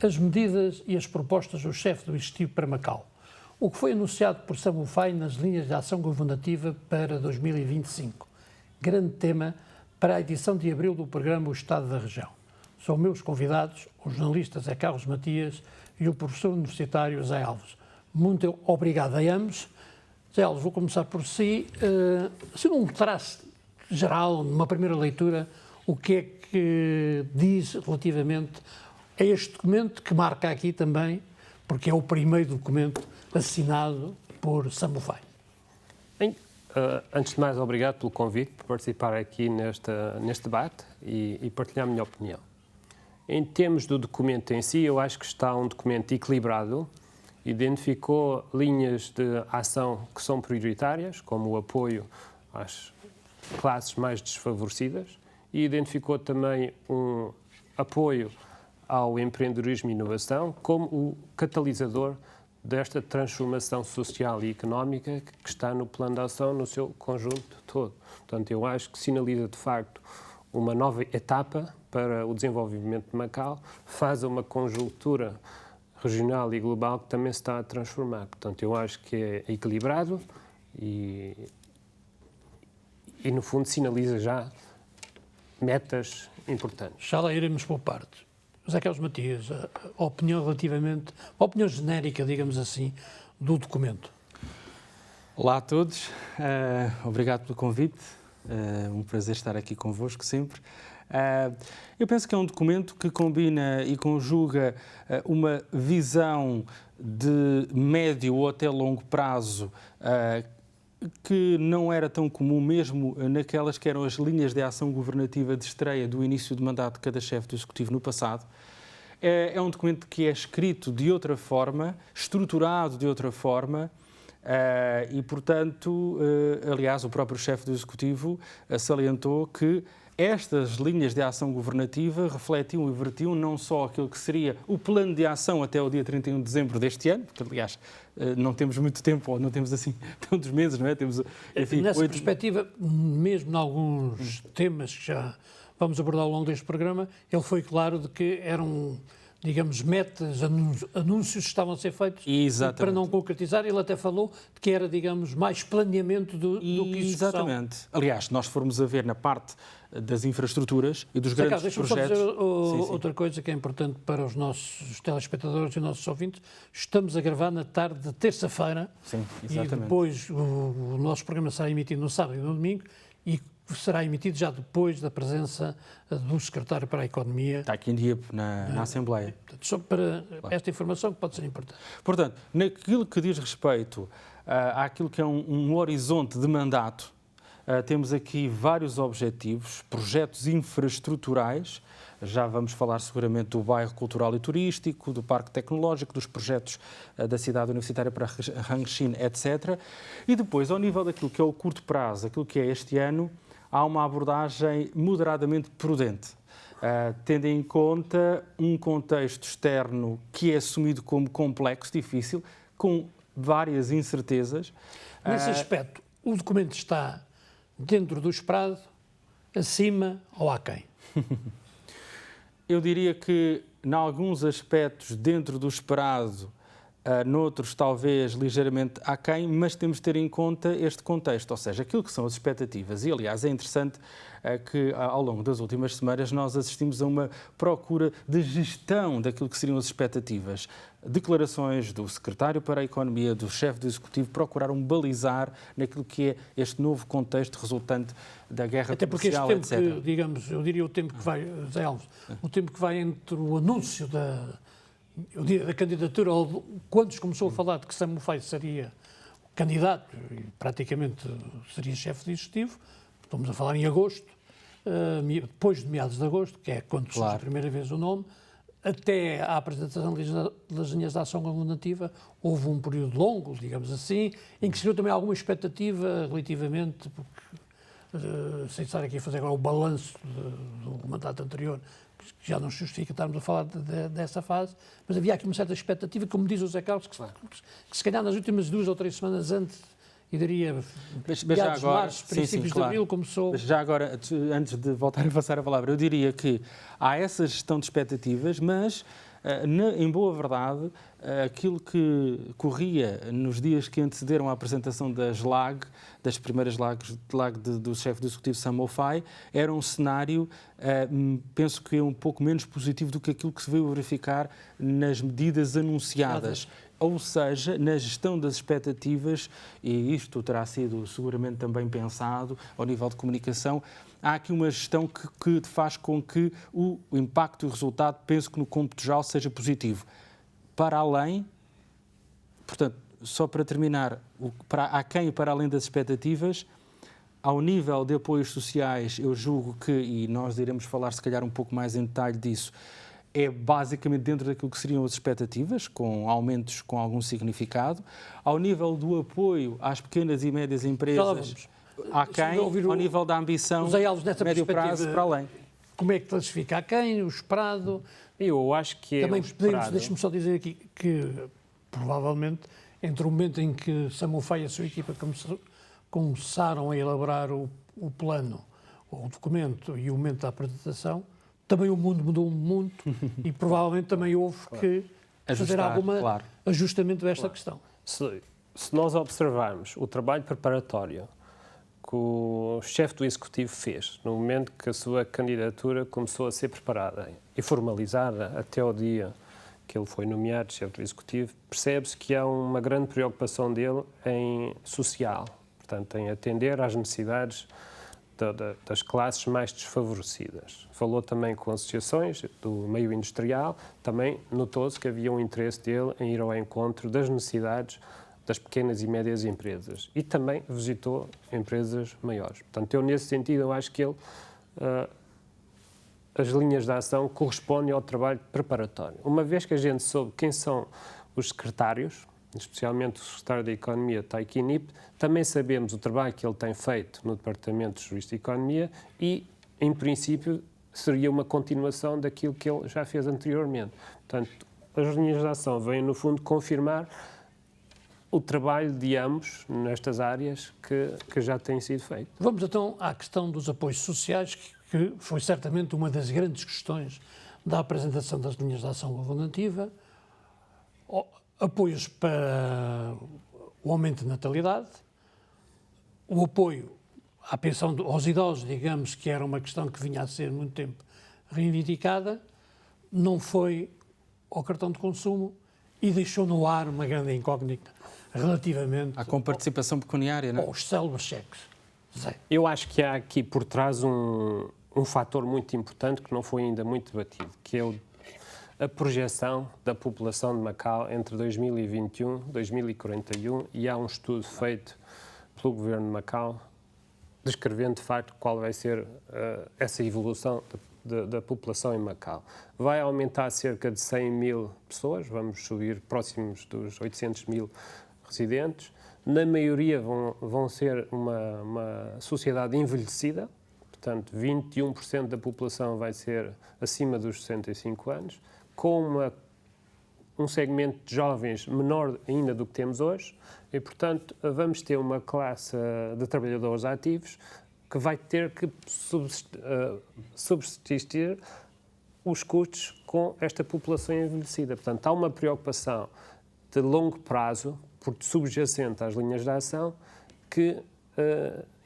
as medidas e as propostas do chefe do Executivo para Macau. O que foi anunciado por Samufai nas linhas de ação governativa para 2025. Grande tema para a edição de abril do programa O Estado da Região. São meus convidados o jornalista Zé Carlos Matias e o professor universitário Zé Alves. Muito obrigado a ambos. Zé Alves, vou começar por si. Se num traço geral, numa primeira leitura, o que é que diz relativamente a este documento, que marca aqui também, porque é o primeiro documento assinado por Samufai? Bem, antes de mais, obrigado pelo convite, por participar aqui neste debate e partilhar a minha opinião. Em termos do documento em si, eu acho que está um documento equilibrado, identificou linhas de ação que são prioritárias, como o apoio às classes mais desfavorecidas, e identificou também um apoio ao empreendedorismo e inovação como o catalisador desta transformação social e económica que está no plano de ação no seu conjunto todo. Portanto, eu acho que sinaliza, de facto, uma nova etapa para o desenvolvimento de Macau, faz uma conjuntura regional e global que também se está a transformar. Portanto, eu acho que é equilibrado e no fundo, sinaliza já metas importantes. Já lá iremos por partes. José Carlos Matias, a opinião relativamente, a opinião genérica, digamos assim, do documento. Olá a todos, obrigado pelo convite, um prazer estar aqui convosco sempre. Eu penso que é um documento que combina e conjuga uma visão de médio ou até longo prazo que não era tão comum mesmo naquelas que eram as linhas de ação governativa de estreia do início de mandato de cada chefe do Executivo no passado. É um documento que é escrito de outra forma, estruturado de outra forma, e, portanto, aliás, o próprio chefe do Executivo salientou que estas linhas de ação governativa refletiam e vertiam não só aquilo que seria o plano de ação até o dia 31 de dezembro deste ano, porque, aliás, não temos muito tempo, ou não temos assim tantos meses, não é? Temos, enfim, nessa perspectiva, mesmo em alguns temas que já vamos abordar ao longo deste programa, ele foi claro de que eram, digamos, metas, anúncios que estavam a ser feitos para não concretizar. Ele até falou de que era, digamos, mais planeamento do que execução. Exatamente. Aliás, nós formos a ver na parte das infraestruturas e dos grandes projetos... Deixa-me só dizer outra coisa que é importante para os nossos telespectadores e nossos ouvintes. Estamos a gravar na tarde de terça-feira. Sim, exatamente. E depois o nosso programa será emitido no sábado e no domingo e será emitido já depois da presença do secretário para a Economia. Está aqui em dia na Assembleia. Portanto, só para esta informação que pode ser importante. Portanto, naquilo que diz respeito àquilo que é um horizonte de mandato, temos aqui vários objetivos, projetos infraestruturais, já vamos falar seguramente do bairro cultural e turístico, do parque tecnológico, dos projetos da cidade universitária para Hangzhou, etc. E depois, ao nível daquilo que é o curto prazo, aquilo que é este ano, há uma abordagem moderadamente prudente, tendo em conta um contexto externo que é assumido como complexo, difícil, com várias incertezas. Nesse aspecto, o documento está dentro do esperado, acima ou aquém? Eu diria que, em alguns aspectos, dentro do esperado, noutros talvez ligeiramente aquém, mas temos de ter em conta este contexto, ou seja, aquilo que são as expectativas. E, aliás, é interessante que, ao longo das últimas semanas, nós assistimos a uma procura de gestão daquilo que seriam as expectativas. Declarações do secretário para a Economia, do chefe do Executivo, procuraram balizar naquilo que é este novo contexto resultante da guerra comercial, etc. Até porque este tempo que, digamos, eu diria o tempo que vai, Zé Alves, o tempo que vai entre o anúncio da candidatura, ou quando se começou a falar de que Samufai seria candidato e praticamente seria chefe de executivo, estamos a falar em agosto, depois de meados de agosto, que é quando surge a primeira vez o nome, até à apresentação das linhas de ação governativa, houve um período longo, digamos assim, em que se viu também alguma expectativa relativamente, porque, sem estar aqui a fazer agora o balanço do mandato anterior, que já não justifica estarmos a falar dessa fase, mas havia aqui uma certa expectativa, como diz o Zé Carlos, que se calhar nas últimas 2 ou 3 semanas antes, e diria, meados de março, princípios de abril, começou... Mas já agora, antes de voltar a passar a palavra, eu diria que há essa gestão de expectativas, mas Em boa verdade, aquilo que corria nos dias que antecederam a apresentação das primeiras LAG do chefe do Executivo Sam Ofai, era um cenário, penso que é um pouco menos positivo do que aquilo que se veio verificar nas medidas anunciadas. Ou seja, na gestão das expectativas, e isto terá sido seguramente também pensado ao nível de comunicação, há aqui uma gestão que faz com que o impacto e o resultado, penso que no cômputo geral, seja positivo. Para além, portanto, só para terminar, aquém e para além das expectativas, ao nível de apoios sociais, eu julgo que, e nós iremos falar se calhar um pouco mais em detalhe disso, é basicamente dentro daquilo que seriam as expectativas, com aumentos com algum significado. Ao nível do apoio às pequenas e médias empresas, aquém, ao nível da ambição, médio prazo, para além. Como é que classifica aquém, o esperado? Eu acho que também o esperado... Deixe-me só dizer aqui que, provavelmente, entre o momento em que Sam Ofai e a sua equipa começaram a elaborar o plano, o documento e o momento da apresentação, também o mundo mudou muito e provavelmente também houve que fazer algum ajustamento desta questão. Se nós observarmos o trabalho preparatório que o chefe do Executivo fez no momento que a sua candidatura começou a ser preparada e formalizada até ao dia que ele foi nomeado chefe do Executivo, percebe-se que há uma grande preocupação dele em social, portanto, em atender às necessidades das classes mais desfavorecidas. Falou também com associações do meio industrial, também notou-se que havia um interesse dele em ir ao encontro das necessidades das pequenas e médias empresas e também visitou empresas maiores. Portanto, eu nesse sentido, eu acho que ele, as linhas de ação correspondem ao trabalho preparatório. Uma vez que a gente soube quem são os secretários, especialmente o secretário da Economia, Taiki Nip, também sabemos o trabalho que ele tem feito no Departamento de Justiça e Economia e, em princípio, seria uma continuação daquilo que ele já fez anteriormente. Portanto, as linhas de ação vêm, no fundo, confirmar o trabalho de ambos nestas áreas que já tem sido feito. Vamos então à questão dos apoios sociais, que foi certamente uma das grandes questões da apresentação das linhas de ação governativa. Apoios para o aumento de natalidade, o apoio à pensão aos idosos, digamos que era uma questão que vinha a ser muito tempo reivindicada, não foi ao cartão de consumo e deixou no ar uma grande incógnita relativamente à comparticipação pecuniária, não é? Aos célebres cheques. Eu acho que há aqui por trás um fator muito importante que não foi ainda muito debatido, que é a projeção da população de Macau entre 2021 e 2041, e há um estudo feito pelo governo de Macau descrevendo de facto qual vai ser essa evolução da população em Macau. Vai aumentar cerca de 100 mil pessoas, vamos subir próximos dos 800 mil residentes. Na maioria vão ser uma sociedade envelhecida, portanto 21% da população vai ser acima dos 65 anos, com um segmento de jovens menor ainda do que temos hoje e, portanto, vamos ter uma classe de trabalhadores ativos que vai ter que subsistir os custos com esta população envelhecida. Portanto, há uma preocupação de longo prazo, por subjacente às linhas de ação, que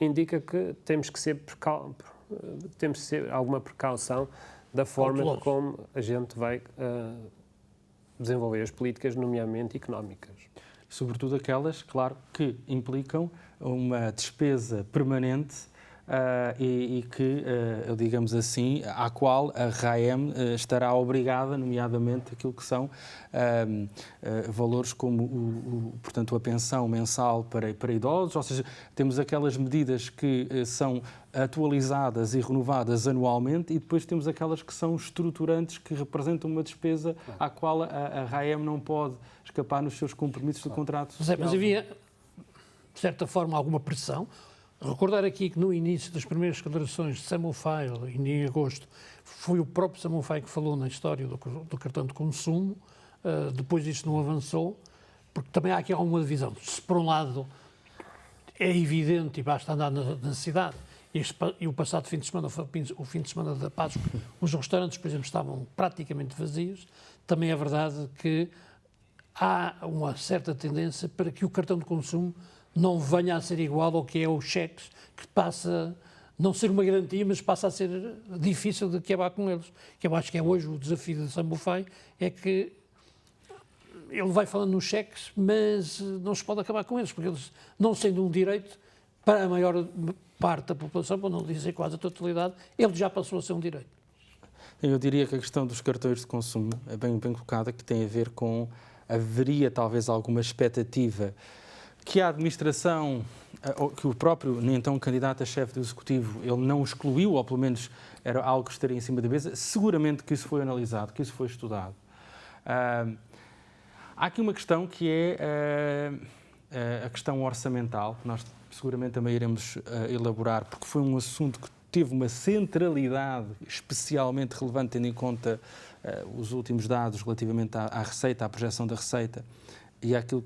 indica que temos que ter alguma precaução da forma como a gente vai desenvolver as políticas, nomeadamente económicas. Sobretudo aquelas, claro, que implicam uma despesa permanente e que, digamos assim, à qual a RAEM estará obrigada, nomeadamente aquilo que são valores como, portanto, a pensão mensal para idosos, ou seja, temos aquelas medidas que são atualizadas e renovadas anualmente e depois temos aquelas que são estruturantes, que representam uma despesa à qual a RAEM não pode escapar nos seus compromissos do contrato social. Mas havia, de certa forma, alguma pressão. Recordar aqui que no início das primeiras declarações de Sam Ofai, em agosto, foi o próprio Sam Ofai que falou na história do cartão de consumo, depois isso não avançou, porque também há aqui alguma divisão. Se por um lado é evidente e basta andar na cidade, e o passado fim de semana, o fim de semana da Páscoa, os restaurantes, por exemplo, estavam praticamente vazios, também é verdade que há uma certa tendência para que o cartão de consumo não venha a ser igual ao que é os cheques, que passa a não ser uma garantia, mas passa a ser difícil de acabar com eles. Que eu acho que é hoje o desafio de Sambufai, é que ele vai falando nos cheques, mas não se pode acabar com eles, porque eles, não sendo um direito, para a maior parte da população, para não dizer quase a totalidade, ele já passou a ser um direito. Eu diria que a questão dos cartões de consumo é bem colocada, que tem a ver com, haveria talvez alguma expectativa que a administração, ou que o próprio, então, candidato a chefe do Executivo, ele não excluiu, ou pelo menos era algo que estaria em cima da mesa. Seguramente que isso foi analisado, que isso foi estudado. Há aqui uma questão que é a questão orçamental, que nós seguramente também iremos elaborar, porque foi um assunto que teve uma centralidade especialmente relevante, tendo em conta os últimos dados relativamente à receita, à projeção da receita e àquilo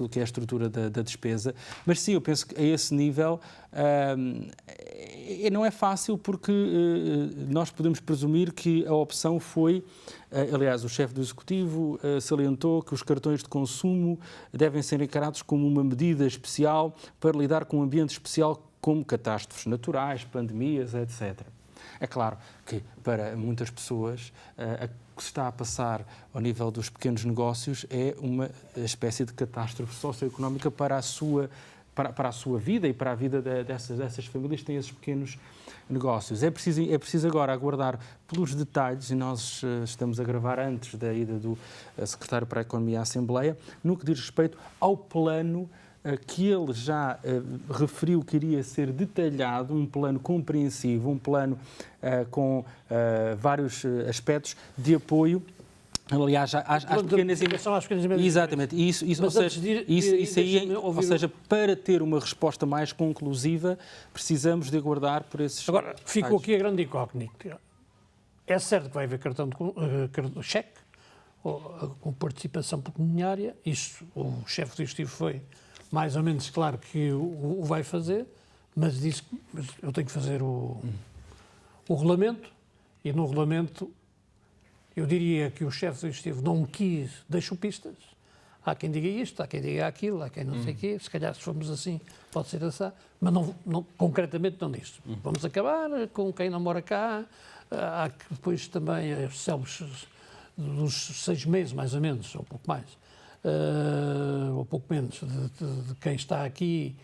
que é a estrutura da despesa. Mas sim, eu penso que a esse nível não é fácil, porque nós podemos presumir que a opção foi, aliás, o chefe do Executivo salientou que os cartões de consumo devem ser encarados como uma medida especial para lidar com um ambiente especial como catástrofes naturais, pandemias, etc. É claro que para muitas pessoas o que se está a passar ao nível dos pequenos negócios é uma espécie de catástrofe socioeconómica para a sua vida e para a vida dessas famílias que têm esses pequenos negócios. É preciso agora aguardar pelos detalhes, e nós estamos a gravar antes da ida do Secretário para a Economia à Assembleia, no que diz respeito ao plano que ele já referiu que iria ser detalhado, um plano compreensivo, um plano com vários aspectos de apoio, aliás, às pequenas e médias. Exatamente. Ou seja, para ter uma resposta mais conclusiva, precisamos de aguardar por esses... Agora, ficou aqui a grande incógnita. É certo que vai haver cartão de cheque, com participação pecuniária, isso o chefe do Executivo foi mais ou menos claro que o vai fazer, mas disse que eu tenho que fazer o regulamento, e no regulamento eu diria que o chefe do Executivo não quis, deixou pistas. Há quem diga isto, há quem diga aquilo, há quem não sei o quê, se calhar se formos assim pode ser assim, mas não, concretamente não diz. Vamos acabar com quem não mora cá, há depois também os célebres dos 6 meses, mais ou menos, ou um pouco mais. Ou pouco menos, de quem está aqui,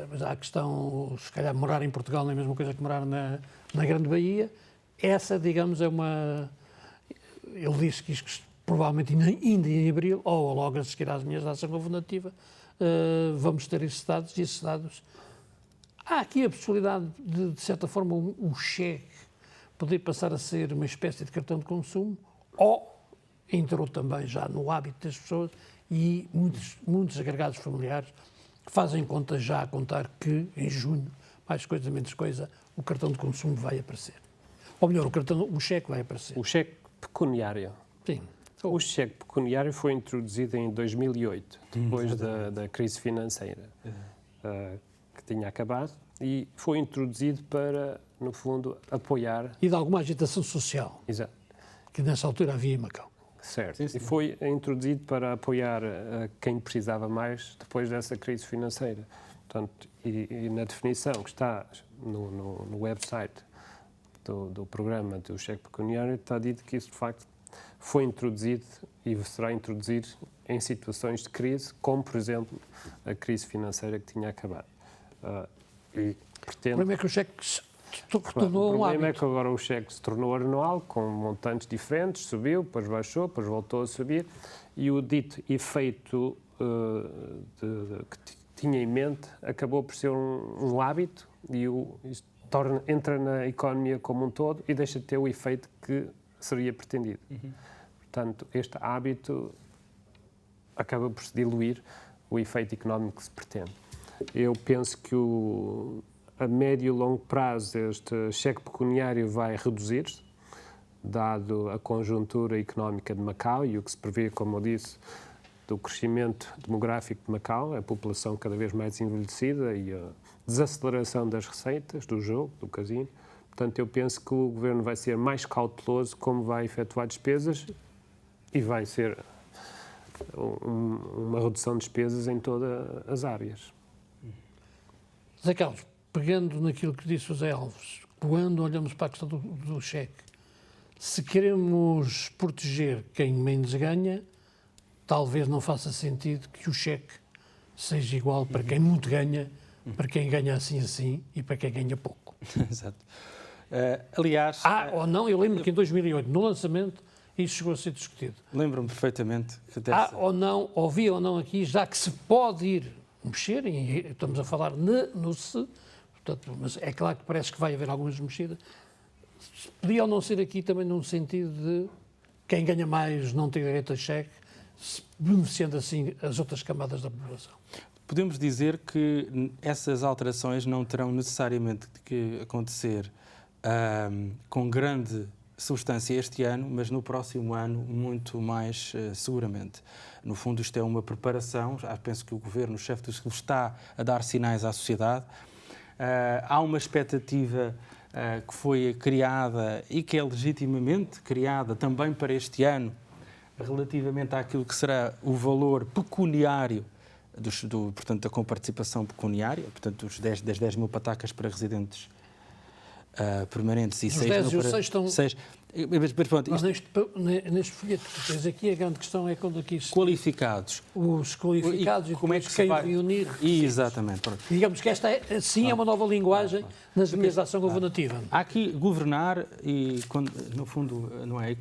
mas há a questão, se calhar morar em Portugal não é a mesma coisa que morar na Grande Baía. Essa, digamos, é uma... Ele disse que isto provavelmente ainda em abril, ou logo a seguir às minhas datas governativa, vamos ter esses dados, e esses dados... Há aqui a possibilidade de certa forma, o cheque poder passar a ser uma espécie de cartão de consumo, ou entrou também já no hábito das pessoas, e muitos agregados familiares que fazem conta já a contar que em junho, mais coisa menos coisa, o cartão de consumo vai aparecer. Ou melhor, o cheque vai aparecer. O cheque pecuniário. Sim. O cheque pecuniário foi introduzido em 2008, depois da crise financeira que tinha acabado, e foi introduzido para, no fundo, apoiar... E de alguma agitação social. Exato. Que nessa altura havia em Macau. Certo. Sim, sim. E foi introduzido para apoiar quem precisava mais depois dessa crise financeira. Portanto, e na definição que está no website do programa do cheque pecuniário, está dito que isso, de facto, foi introduzido e será introduzido em situações de crise, como, por exemplo, a crise financeira que tinha acabado. E pretende... O problema é que o cheque se tornou o um problema é hábito. que agora o cheque se tornou anual, com montantes diferentes, subiu, depois baixou, depois voltou a subir, e o dito efeito que tinha em mente acabou por ser um hábito, e isto entra na economia como um todo e deixa de ter o efeito que seria pretendido. Portanto, este hábito acaba por se diluir o efeito económico que se pretende. Eu penso que a médio e longo prazo este cheque pecuniário vai reduzir-se, dado a conjuntura económica de Macau e o que se prevê, como eu disse, do crescimento demográfico de Macau, a população cada vez mais envelhecida e a desaceleração das receitas do jogo, do casino. Portanto, eu penso que o Governo vai ser mais cauteloso como vai efetuar despesas e vai ser uma redução de despesas em todas as áreas. Zé Carlos, pegando naquilo que disse o Zé Alves, quando olhamos para a questão do cheque, se queremos proteger quem menos ganha, talvez não faça sentido que o cheque seja igual para quem muito ganha, para quem ganha assim e para quem ganha pouco. Exato. Aliás... Ou não, eu lembro que em 2008, no lançamento, isso chegou a ser discutido. Lembro-me perfeitamente que Ou não, havia ou não aqui, já que se pode ir mexer, e estamos a falar no se, portanto, mas é claro que parece que vai haver algumas mexidas, podia ou não ser aqui também num sentido de quem ganha mais não ter direito a cheque, beneficiando assim as outras camadas da população. Podemos dizer que essas alterações não terão necessariamente que acontecer com grande substância este ano, mas no próximo ano muito mais seguramente. No fundo, isto é uma preparação, já penso que o Governo, o chefe do Executivo, está a dar sinais à sociedade. Há uma expectativa que foi criada e que é legitimamente criada também para este ano, relativamente àquilo que será o valor pecuniário portanto, da comparticipação pecuniária, portanto, das 10 mil patacas para residentes permanentes e 6 mil para... estão... Mas neste folheto que tens aqui, a grande questão é quando aqui... Qualificados. Os qualificados e como é que quem vai reunir... Exatamente. Pronto. Digamos que esta sim é uma nova linguagem nas linhas de ação governativa. Há aqui governar e, no fundo, não é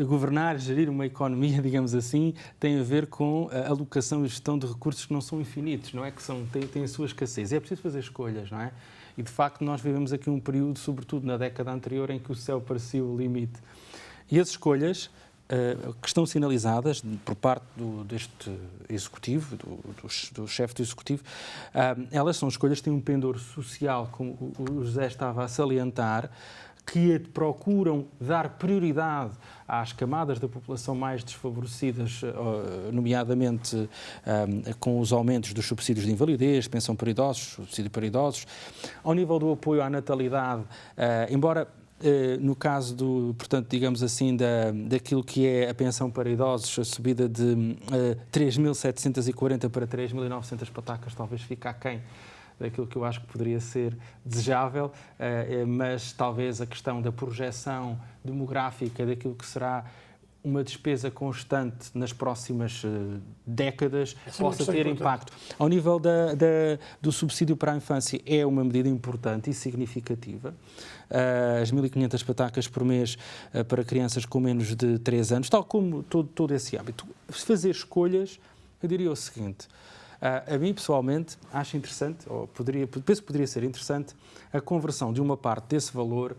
governar, gerir uma economia, digamos assim, tem a ver com a alocação e gestão de recursos que não são infinitos, não é? Que têm a sua escassez. É preciso fazer escolhas, não é? E, de facto, nós vivemos aqui um período, sobretudo na década anterior, em que o céu parecia o limite. E as escolhas que estão sinalizadas por parte deste Executivo, do chefe do Executivo, elas são escolhas que têm um pendor social, como o José estava a salientar, que procuram dar prioridade às camadas da população mais desfavorecidas, nomeadamente com os aumentos dos subsídios de invalidez, pensão para idosos, subsídio para idosos, ao nível do apoio à natalidade, embora no caso portanto, digamos assim, daquilo que é a pensão para idosos, a subida de 3.740 para 3.900 patacas talvez fique aquém daquilo que eu acho que poderia ser desejável, mas talvez a questão da projeção demográfica daquilo que será uma despesa constante nas próximas décadas possa ter impacto. Ao nível do subsídio para a infância, é uma medida importante e significativa. As 1.500 patacas por mês para crianças com menos de 3 anos, tal como todo esse hábito. Fazer escolhas, eu diria o seguinte... A mim, pessoalmente, acho interessante, ou penso que poderia ser interessante, a conversão de uma parte desse valor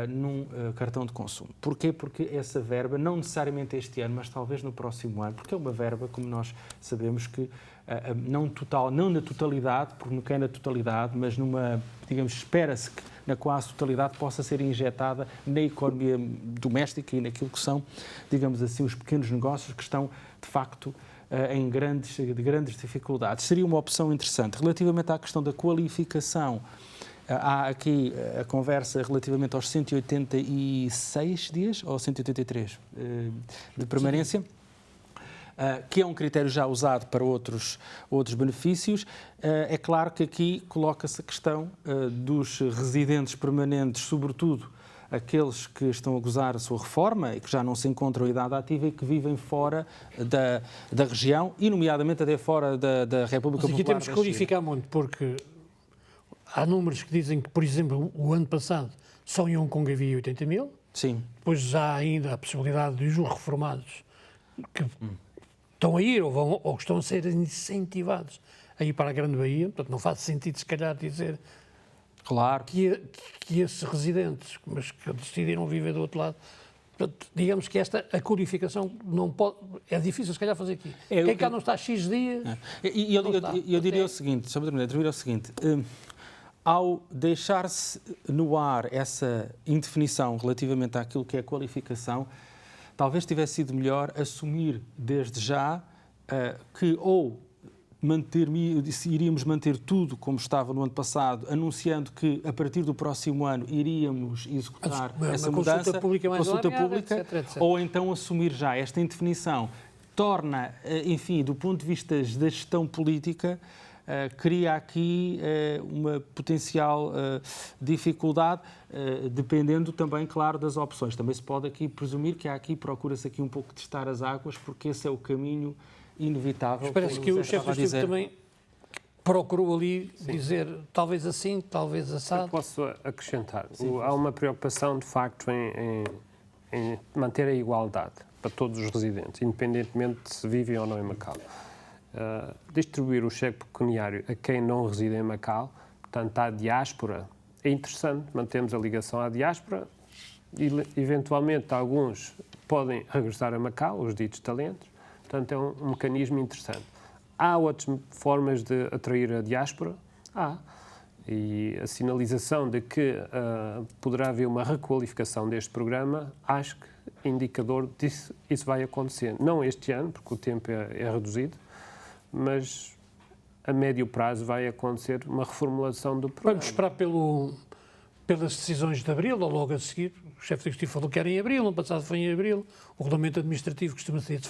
num cartão de consumo. Porquê? Porque essa verba, não necessariamente este ano, mas talvez no próximo ano, porque é uma verba, como nós sabemos, que não na totalidade, porque não é na totalidade, mas digamos, espera-se que na quase totalidade possa ser injetada na economia doméstica e naquilo que são, digamos assim, os pequenos negócios que estão, de facto, em grandes dificuldades. Seria uma opção interessante. Relativamente à questão da qualificação, há aqui a conversa relativamente aos 186 dias, ou 183 de permanência, que é um critério já usado para outros benefícios. É claro que aqui coloca-se a questão dos residentes permanentes, sobretudo aqueles que estão a gozar a sua reforma e que já não se encontram em idade ativa e que vivem fora da região e, nomeadamente, até fora da República Popular da China. Aqui temos que clarificar muito, porque há números que dizem que, por exemplo, o ano passado só em Hong Kong havia 80 mil. Sim. Depois há ainda a possibilidade de os reformados que estão a ir ou estão a ser incentivados a ir para a Grande Bahia. Portanto, não faz sentido, se calhar, dizer... Claro. Que esses residentes, mas que decidiram viver do outro lado, portanto, digamos que a codificação não pode... É difícil, se calhar, fazer aqui. Quem cá não está X dias... Eu diria o seguinte, ao deixar-se no ar essa indefinição relativamente àquilo que é a qualificação, talvez tivesse sido melhor assumir desde já que ou iríamos manter tudo como estava no ano passado, anunciando que a partir do próximo ano iríamos executar essa mudança, consulta pública, etc. Ou então assumir já esta indefinição, torna, enfim, do ponto de vista da gestão política, cria aqui uma potencial dificuldade, dependendo também, claro, das opções. Também se pode aqui presumir que procura-se aqui um pouco testar as águas, porque esse é o caminho inevitável. Mas parece que o chefe do Estado também procurou ali dizer talvez assim, talvez assado. Eu posso acrescentar. Há uma preocupação, de facto, em manter a igualdade para todos os residentes, independentemente de se vivem ou não em Macau. Distribuir o cheque pecuniário a quem não reside em Macau, portanto, à diáspora, é interessante, mantemos a ligação à diáspora e, eventualmente, alguns podem regressar a Macau, os ditos talentos, portanto, é um mecanismo interessante. Há outras formas de atrair a diáspora? Há. E a sinalização de que poderá haver uma requalificação deste programa, acho que é indicador disso, isso vai acontecer. Não este ano, porque o tempo é reduzido, mas a médio prazo vai acontecer uma reformulação do programa. Vamos esperar pelas decisões de abril, ou logo a seguir. O chefe do Executivo falou que era em abril, no passado foi em abril. O regulamento administrativo costuma ser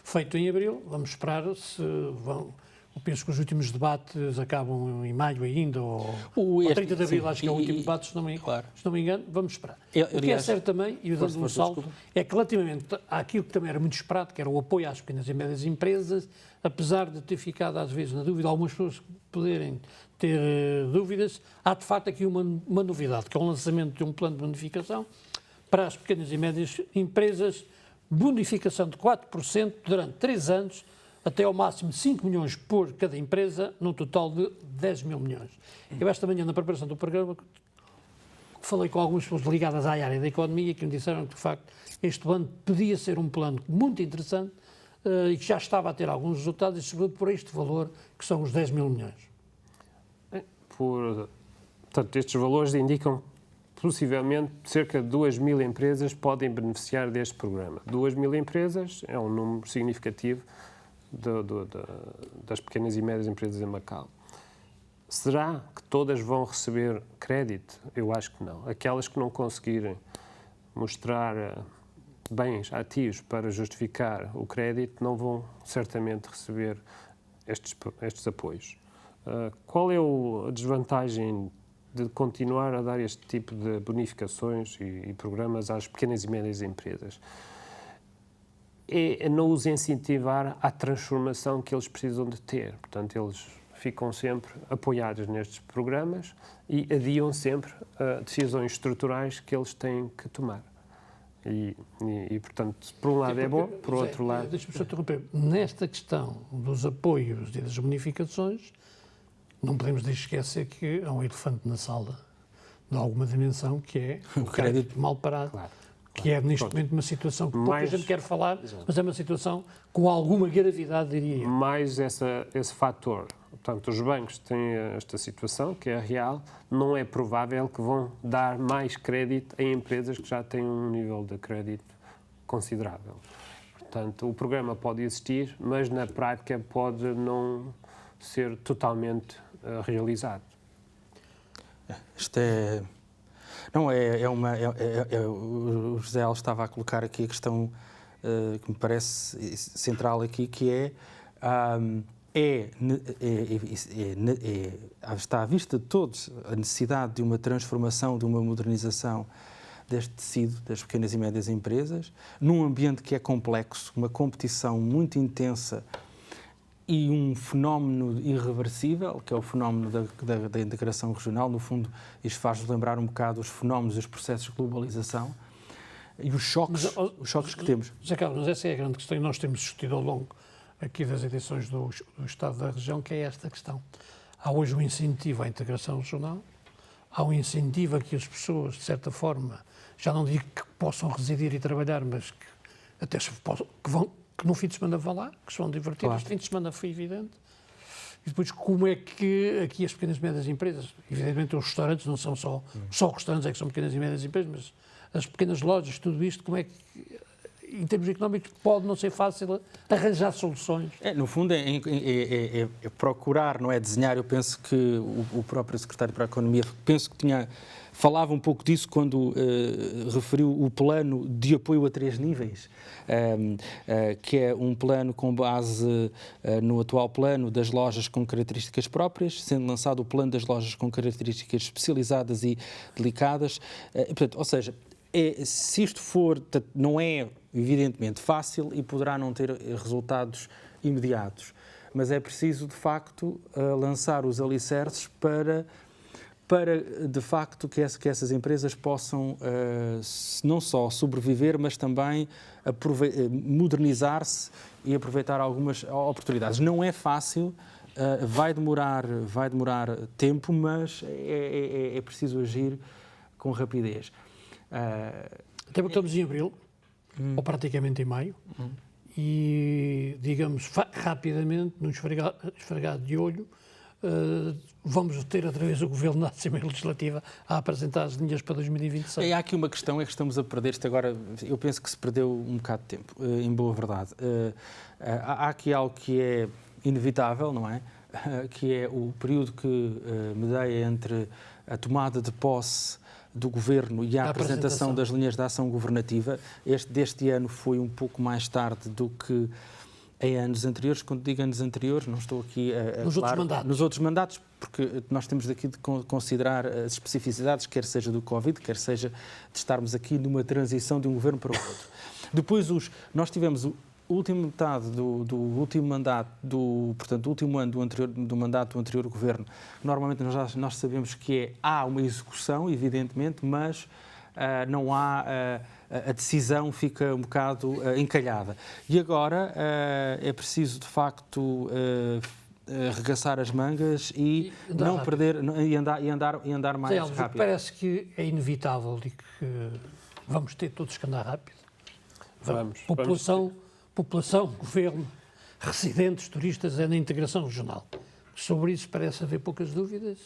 feito em abril. Vamos esperar se vão. Eu penso que os últimos debates acabam em maio ainda, ou 30 de abril, acho que é o último debate, se não me engano. Vamos esperar. O que é certo também, e dando um salto, é que relativamente àquilo que também era muito esperado, que era o apoio às pequenas e médias empresas, apesar de ter ficado às vezes na dúvida, algumas pessoas poderem ter dúvidas, há de facto aqui uma novidade, que é o lançamento de um plano de bonificação para as pequenas e médias empresas, bonificação de 4% durante 3 anos, até ao máximo de 5 milhões por cada empresa, num total de 10 mil milhões. Eu esta manhã, na preparação do programa, falei com algumas pessoas ligadas à área da economia que me disseram que, de facto, este plano podia ser um plano muito interessante e que já estava a ter alguns resultados, e sobretudo por este valor, que são os 10 mil milhões. Portanto, estes valores indicam possivelmente cerca de 2 mil empresas podem beneficiar deste programa. 2 mil empresas é um número significativo das pequenas e médias empresas em Macau. Será que todas vão receber crédito? Eu acho que não. Aquelas que não conseguirem mostrar bens ativos para justificar o crédito não vão certamente receber estes apoios. Qual é a desvantagem de continuar a dar este tipo de bonificações e programas às pequenas e médias empresas? É não os incentivar à transformação que eles precisam de ter. Portanto, eles ficam sempre apoiados nestes programas e adiam sempre decisões estruturais que eles têm que tomar. Portanto, por um lado é bom, por outro lado... Deixa-me só interromper. Nesta questão dos apoios e das bonificações, não podemos esquecer que há um elefante na sala de alguma dimensão, que é o crédito mal parado. Claro. Que é, neste momento, uma situação que pouca gente quer falar, mas é uma situação com alguma gravidade, diria eu. Mais esse fator. Portanto, os bancos têm esta situação, que é real, não é provável que vão dar mais crédito a empresas que já têm um nível de crédito considerável. Portanto, o programa pode existir, mas na prática pode não ser totalmente realizado. Isto é... Não, o José Alves estava a colocar aqui a questão que me parece central aqui, que está à vista de todos a necessidade de uma transformação, de uma modernização deste tecido das pequenas e médias empresas, num ambiente que é complexo, uma competição muito intensa e um fenómeno irreversível, que é o fenómeno da integração regional. No fundo, isto faz-nos lembrar um bocado os fenómenos e os processos de globalização e os choques que temos. José Carlos, mas essa é a grande questão, e nós temos discutido ao longo aqui das edições do Estado da Região, que é esta questão. Há hoje um incentivo à integração regional, há um incentivo a que as pessoas, de certa forma, já não digo que possam residir e trabalhar, mas que até que no fim de semana vão lá, que se vão divertir. Claro. Este fim de semana foi evidente. E depois, como é que aqui as pequenas e médias empresas, evidentemente os restaurantes não são só restaurantes é que são pequenas e médias empresas, mas as pequenas lojas, tudo isto, como é que em termos económicos, pode não ser fácil arranjar soluções. No fundo, é procurar, não é desenhar. Eu penso que o próprio secretário para a Economia, penso que falava um pouco disso quando referiu o plano de apoio a 3 níveis, que é um plano com base no atual plano das lojas com características próprias, sendo lançado o plano das lojas com características especializadas e delicadas. Portanto, ou seja, se isto for, não é evidentemente fácil e poderá não ter resultados imediatos, mas é preciso, de facto, lançar os alicerces para de facto, que essas empresas possam não só sobreviver, mas também modernizar-se e aproveitar algumas oportunidades. Não é fácil, vai demorar tempo, mas é preciso agir com rapidez. Até porque estamos em abril, ou praticamente em maio, e, digamos, rapidamente, num esfregado de olho, vamos ter outra vez o Governo na Assembleia Legislativa a apresentar as linhas para 2026. Há aqui uma questão, é que estamos a perder isto agora, eu penso que se perdeu um bocado de tempo, em boa verdade. Há aqui algo que é inevitável, não é? Que é o período que medeia entre a tomada de posse do Governo e a apresentação das linhas de ação governativa. Deste ano foi um pouco mais tarde do que em anos anteriores. Quando digo anos anteriores, não estou aqui nos outros mandatos, porque nós temos aqui de considerar as especificidades, quer seja do Covid, quer seja de estarmos aqui numa transição de um governo para o outro. Depois, nós tivemos a última metade do último mandato, portanto, do último ano do mandato do anterior governo. Normalmente nós sabemos que há uma execução, evidentemente, mas não há... a decisão fica um bocado encalhada. E agora é preciso, de facto, arregaçar as mangas e não perder, e andar mais rápido. Parece que é inevitável e que vamos ter todos que andar rápido. População, governo, residentes, turistas, é na integração regional. Sobre isso parece haver poucas dúvidas.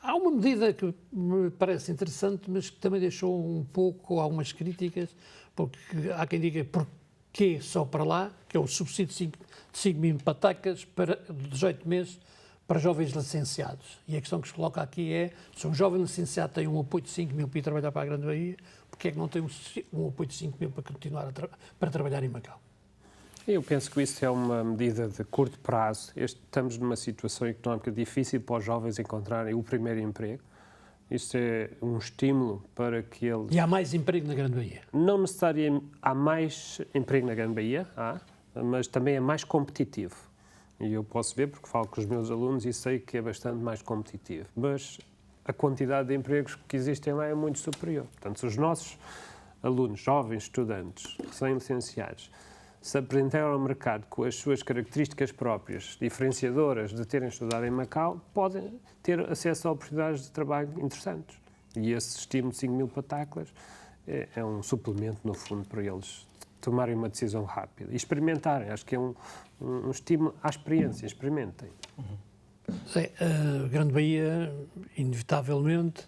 Há uma medida que me parece interessante, mas que também deixou um pouco algumas críticas, porque há quem diga porquê só para lá, que é o subsídio de 5 mil patacas para 18 meses para jovens licenciados. E a questão que se coloca aqui é, se um jovem licenciado tem um apoio de 5 mil para ir trabalhar para a Grande Bahia, porque é que não tem um apoio de 5 mil para continuar para trabalhar em Macau? Eu penso que isso é uma medida de curto prazo. Estamos numa situação económica difícil para os jovens encontrarem o primeiro emprego. Isto é um estímulo para que eles... E há mais emprego na Grande Bahia? Não necessariamente há mais emprego na Grande Bahia, mas também é mais competitivo. E eu posso ver, porque falo com os meus alunos e sei que é bastante mais competitivo. Mas a quantidade de empregos que existem lá é muito superior. Portanto, se os nossos alunos, jovens estudantes, recém-licenciados, se apresentarem ao mercado com as suas características próprias, diferenciadoras de terem estudado em Macau, podem ter acesso a oportunidades de trabalho interessantes. E esse estímulo de 5 mil pataclas é um suplemento, no fundo, para eles tomarem uma decisão rápida e experimentarem. Acho que é um estímulo à experiência. Experimentem. A Grande Bahia, inevitavelmente,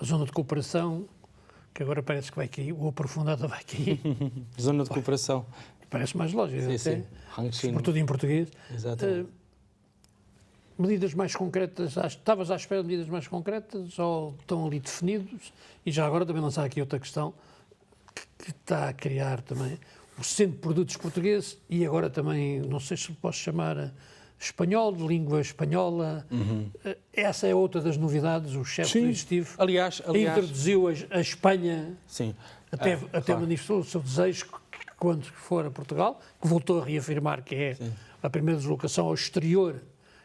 a zona de cooperação, que agora parece que vai cair, o aprofundado vai cair. Zona de cooperação. Parece mais lógico, sim. Sobretudo em português. Exatamente. Medidas mais concretas, estavas à espera de medidas mais concretas ou estão ali definidos? E já agora também lançar aqui outra questão que está a criar também o Centro de Produtos Portugueses e agora também, não sei se posso chamar espanhol, de língua espanhola. Essa é outra das novidades. O chefe do Executivo aliás, introduziu a Espanha, sim. até claro. manifestou o seu desejo que, quando for a Portugal, que voltou a reafirmar que é a primeira deslocação ao exterior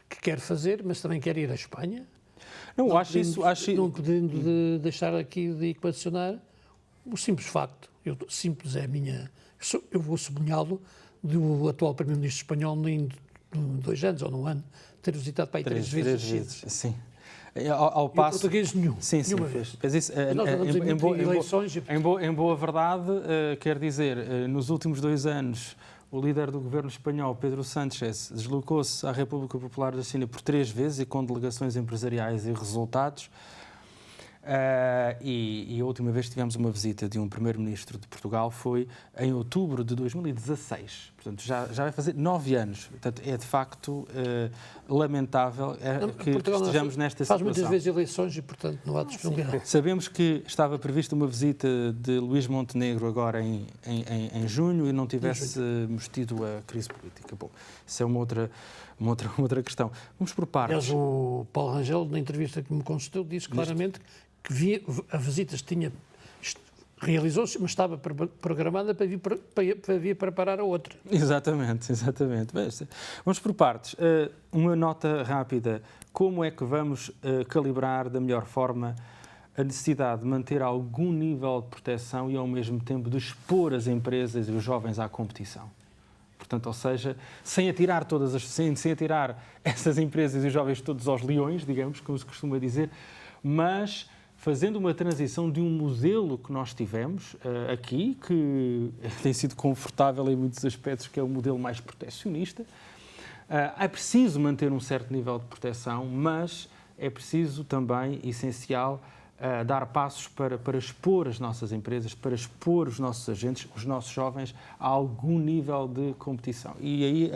que quer fazer, mas também quer ir à Espanha. Não podendo deixar aqui de equacionar o simples facto, simples é a minha, eu vou sublinhá-lo, do atual Primeiro-Ministro espanhol em 2 anos ou num ano, ter visitado para aí 3 vezes. Sim. Ao passo... E o português nenhum. Sim. Mas isso, em boa verdade, quer dizer, nos últimos 2 anos, o líder do governo espanhol, Pedro Sánchez, deslocou-se à República Popular da China por 3 vezes e com delegações empresariais e resultados. E a última vez que tivemos uma visita de um primeiro-ministro de Portugal foi em outubro de 2016. Portanto, já vai fazer 9 anos. Portanto, é de facto lamentável que estejamos nesta situação. Faz muitas vezes eleições e, portanto, não há disponibilidade. Sabemos que estava prevista uma visita de Luís Montenegro agora em junho e não tivéssemos tido a crise política. Bom, isso é uma outra questão. Vamos por partes. Aliás, o Paulo Rangel, na entrevista que me concedeu, disse claramente que a visita realizou-se, mas estava programada para vir preparar a outra. Exatamente. Vamos por partes. Uma nota rápida. Como é que vamos calibrar da melhor forma a necessidade de manter algum nível de proteção e, ao mesmo tempo, de expor as empresas e os jovens à competição? Portanto, ou seja, sem atirar essas empresas e os jovens todos aos leões, digamos, como se costuma dizer, mas fazendo uma transição de um modelo que nós tivemos aqui, que tem sido confortável em muitos aspectos, que é o modelo mais protecionista. É preciso manter um certo nível de proteção, mas é preciso também, essencial, dar passos para expor as nossas empresas, para expor os nossos agentes, os nossos jovens, a algum nível de competição. E aí,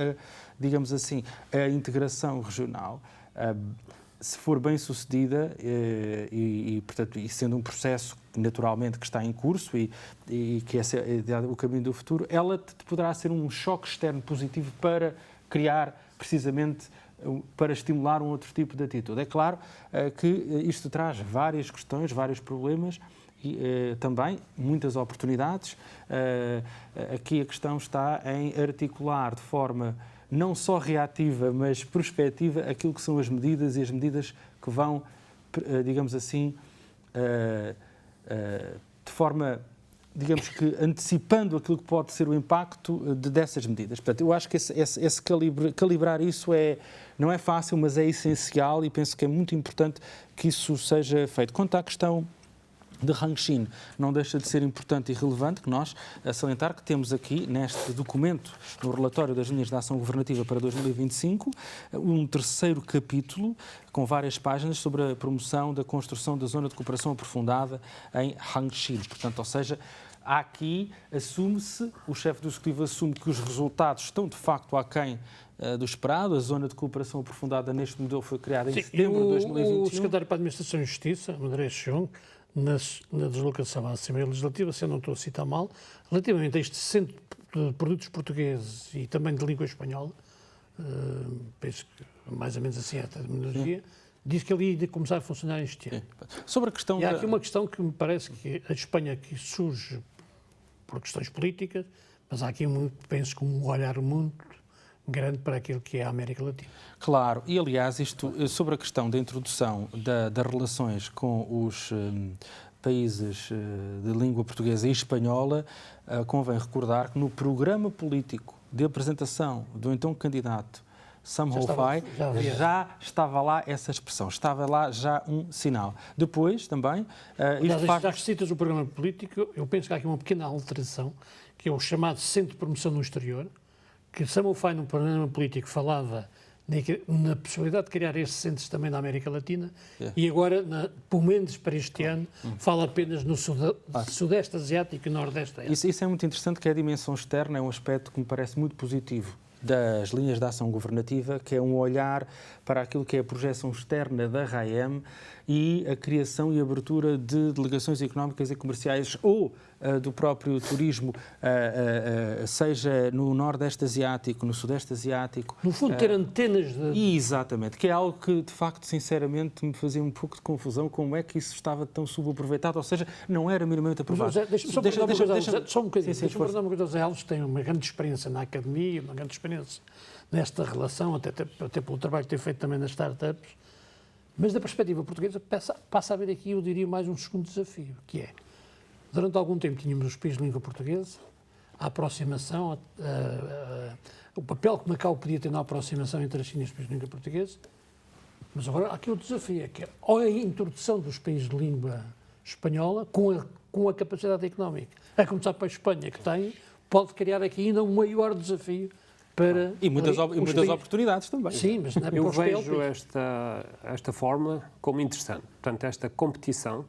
digamos assim, a integração regional, se for bem sucedida portanto, e sendo um processo naturalmente que está em curso e que esse é o caminho do futuro, ela poderá ser um choque externo positivo para criar precisamente, para estimular um outro tipo de atitude. É claro que isto traz várias questões, vários problemas e também muitas oportunidades. Aqui a questão está em articular de forma não só reativa, mas prospectiva, aquilo que são as medidas e as medidas que vão, digamos assim, de forma, digamos que antecipando aquilo que pode ser o impacto dessas medidas. Portanto, eu acho que calibrar isso não é fácil, mas é essencial e penso que é muito importante que isso seja feito. Quanto à questão de Rangxin, não deixa de ser importante e relevante que nós salientar que temos aqui, neste documento, no relatório das linhas de ação governativa para 2025, um terceiro capítulo com várias páginas sobre a promoção da construção da zona de cooperação aprofundada em Rangxin. Portanto, ou seja, aqui o chefe do Executivo assume que os resultados estão de facto aquém do esperado. A zona de cooperação aprofundada neste modelo foi criada em setembro de 2021. O secretário para a Administração e Justiça, André Chung, na deslocação à Assembleia Legislativa, se eu não estou a citar mal, relativamente a este centro de produtos portugueses e também de língua espanhola, penso que mais ou menos assim é a terminologia, diz que ele ia começar a funcionar este ano. Sobre a questão e há aqui uma questão que me parece que a Espanha aqui surge por questões políticas, mas há aqui, penso que um olhar muito grande para aquilo que é a América Latina. Claro, e aliás, isto sobre a questão da introdução das relações com os países de língua portuguesa e espanhola, convém recordar que no programa político de apresentação do então candidato Sam Rofai já estava lá essa expressão, estava lá já um sinal. Depois, também... Já que citas o programa político, eu penso que há aqui uma pequena alteração, que é o chamado Centro de Promoção no Exterior, que Sam Rofai, no programa político, falava na possibilidade de criar esses centros também na América Latina e agora, pelo menos para este ano, fala apenas no Sudeste Asiático e Nordeste Asiático. Isso é muito interessante, que a dimensão externa é um aspecto que me parece muito positivo das linhas de ação governativa, que é um olhar para aquilo que é a projeção externa da RAEM e a criação e abertura de delegações económicas e comerciais ou do próprio turismo, seja no Nordeste Asiático, no Sudeste Asiático. No fundo, ter antenas de... Exatamente, que é algo que, de facto, sinceramente, me fazia um pouco de confusão como é que isso estava tão subaproveitado, ou seja, não era minimamente aprovado. Deixa-me só um bocadinho. Deixa-me perguntar uma coisa aos Alves, que tem uma grande experiência na academia, uma grande experiência nesta relação, até pelo trabalho que tem feito também nas startups, mas da perspectiva portuguesa passa a haver aqui, eu diria, mais um segundo desafio, que é, durante algum tempo tínhamos os países de língua portuguesa, a aproximação, o papel que Macau podia ter na aproximação entre a China e os países de língua portuguesa, mas agora há aqui o desafio, que é a introdução dos países de língua espanhola com a capacidade económica. A começar pela Espanha, que tem, pode criar aqui ainda um maior desafio para... E muitas oportunidades também. Sim, mas não é eu vejo esta fórmula como interessante. Portanto, esta competição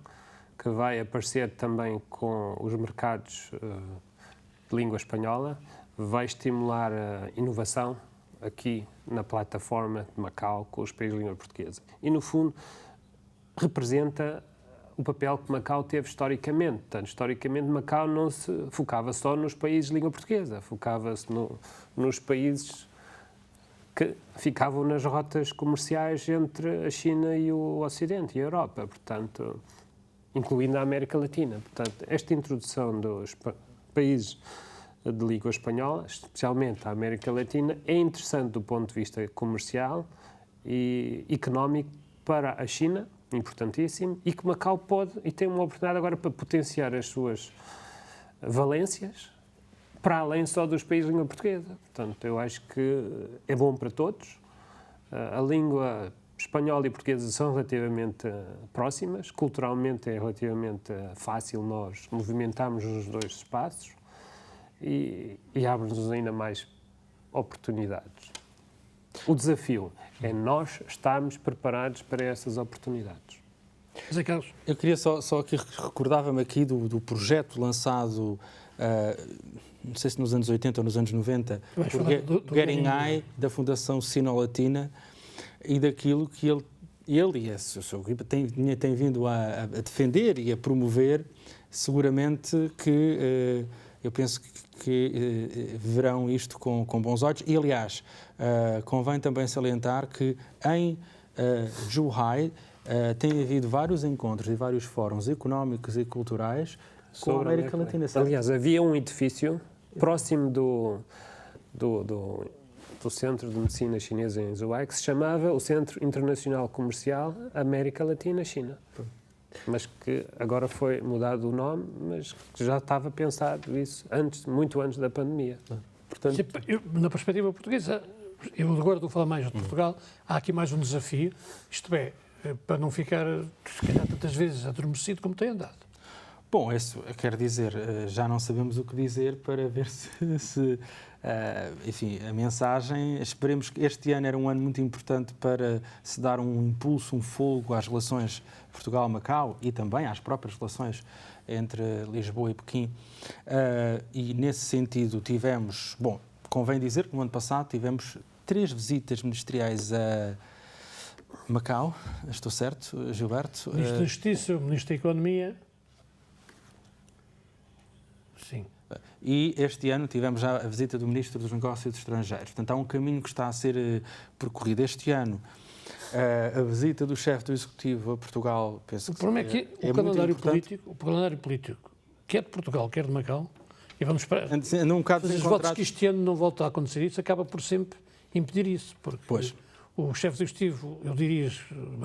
que vai aparecer também com os mercados de língua espanhola, vai estimular a inovação aqui na plataforma de Macau com os países de língua portuguesa. E, no fundo, representa o papel que Macau teve historicamente. Portanto, historicamente, Macau não se focava só nos países de língua portuguesa, focava-se nos países que ficavam nas rotas comerciais entre a China e o Ocidente e a Europa, portanto, incluindo a América Latina. Portanto, esta introdução dos países de língua espanhola, especialmente a América Latina, é interessante do ponto de vista comercial e económico para a China, importantíssimo, e que Macau pode e tem uma oportunidade agora para potenciar as suas valências para além só dos países de língua portuguesa. Portanto, eu acho que é bom para todos. A língua espanhola e portuguesa são relativamente próximas, culturalmente é relativamente fácil nós movimentarmos nos dois espaços e abre-nos ainda mais oportunidades. O desafio é nós estarmos preparados para essas oportunidades. José Carlos. Eu queria só que recordava-me aqui do projeto lançado, não sei se nos anos 80 ou nos anos 90, por Getting Eye, da Fundação Sino-Latina, e daquilo que ele e a sua equipa tem vindo a defender e a promover, seguramente que eu penso que verão isto com bons olhos. E, aliás, convém também salientar que em Zhuhai tem havido vários encontros e vários fóruns económicos e culturais com a América Latina. Aliás, havia um edifício próximo do Centro de Medicina Chinesa em Zhuhai que se chamava o Centro Internacional Comercial América Latina-China. Mas que agora foi mudado o nome, mas que já estava pensado isso muito antes da pandemia. Portanto, na perspectiva portuguesa, eu agora estou a falar mais de Portugal, há aqui mais um desafio, isto é, para não ficar, se calhar, tantas vezes adormecido como tem andado. Bom, isso quer dizer, já não sabemos o que dizer para ver se enfim, a mensagem, esperemos que este ano era um ano muito importante para se dar um impulso, um fogo às relações Portugal-Macau e também às próprias relações entre Lisboa e Pequim. E nesse sentido tivemos, bom, convém dizer que no ano passado tivemos 3 visitas ministeriais a Macau, estou certo, Gilberto? O Ministro da Justiça, o Ministro da Economia. Sim. E este ano tivemos já a visita do Ministro dos Negócios Estrangeiros. Portanto, há um caminho que está a ser percorrido este ano. A visita do chefe do Executivo a Portugal, penso que o problema é que o calendário político, quer de Portugal, quer de Macau, e vamos esperar. Num caso os votos que este ano não volta a acontecer isso, acaba por sempre impedir isso, porque o chefe do Executivo, eu diria,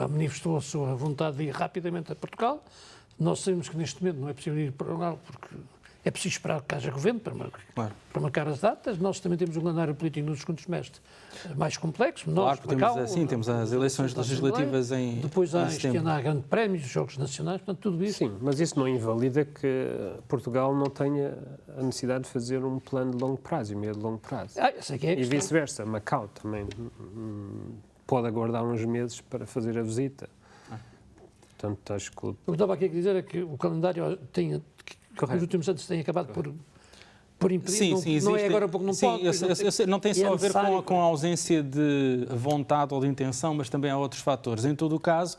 manifestou a sua vontade de ir rapidamente a Portugal. Nós sabemos que neste momento não é possível ir para Portugal, porque é preciso esperar que haja governo para marcar as datas. Nós também temos um calendário político no segundo semestre mais complexo. Claro, temos as eleições legislativas em depois este ano há grande prémio, os Jogos Nacionais, portanto, tudo isso. Sim, mas isso não invalida que Portugal não tenha a necessidade de fazer um plano de longo prazo e meio de longo prazo. E vice-versa, Macau também pode aguardar uns meses para fazer a visita. Portanto, acho que... O que eu estava aqui a dizer é que o calendário tem... Os últimos anos têm acabado por impedir, não é agora porque não pode. Não tem só a ver com a ausência de vontade ou de intenção, mas também há outros fatores. Em todo o caso,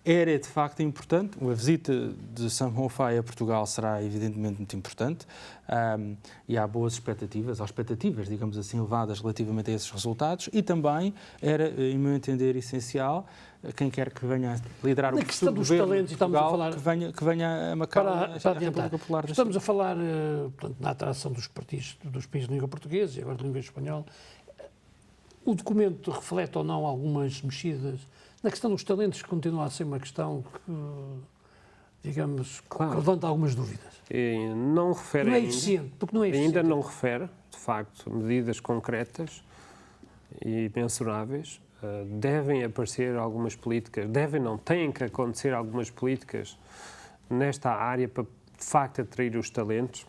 era de facto importante. A visita de Sam Rufai a Portugal será evidentemente muito importante e há boas expectativas, digamos assim, elevadas relativamente a esses resultados e também era, em meu entender, essencial quem quer que venha a liderar o questão dos talentos, estamos a falar que venha a Macau, para República Popular. Estamos a falar portanto, na atração dos países de língua portuguesa e agora de língua espanhola. O documento reflete ou não algumas mexidas na questão dos talentos, que continua a ser uma questão que, digamos, que levanta algumas dúvidas. E não refere não é eficiente, porque não é eficiente. Ainda não refere, de facto, medidas concretas e mensuráveis. Devem aparecer algumas políticas, têm que acontecer algumas políticas nesta área para, de facto, atrair os talentos.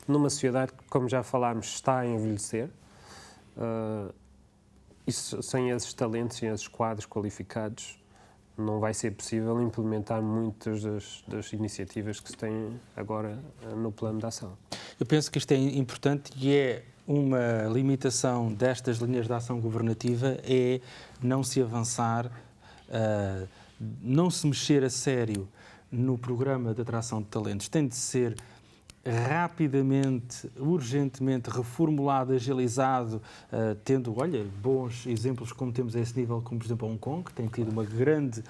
Numa sociedade que, como já falámos, está a envelhecer, e sem esses talentos, sem esses quadros qualificados, não vai ser possível implementar muitas das iniciativas que se têm agora no plano de ação. Eu penso que isto é importante e é uma limitação destas linhas de ação governativa é não se avançar, não se mexer a sério no programa de atração de talentos. Tem de ser rapidamente, urgentemente reformulado, agilizado, tendo, bons exemplos como temos a esse nível, como por exemplo Hong Kong, que tem tido uma grande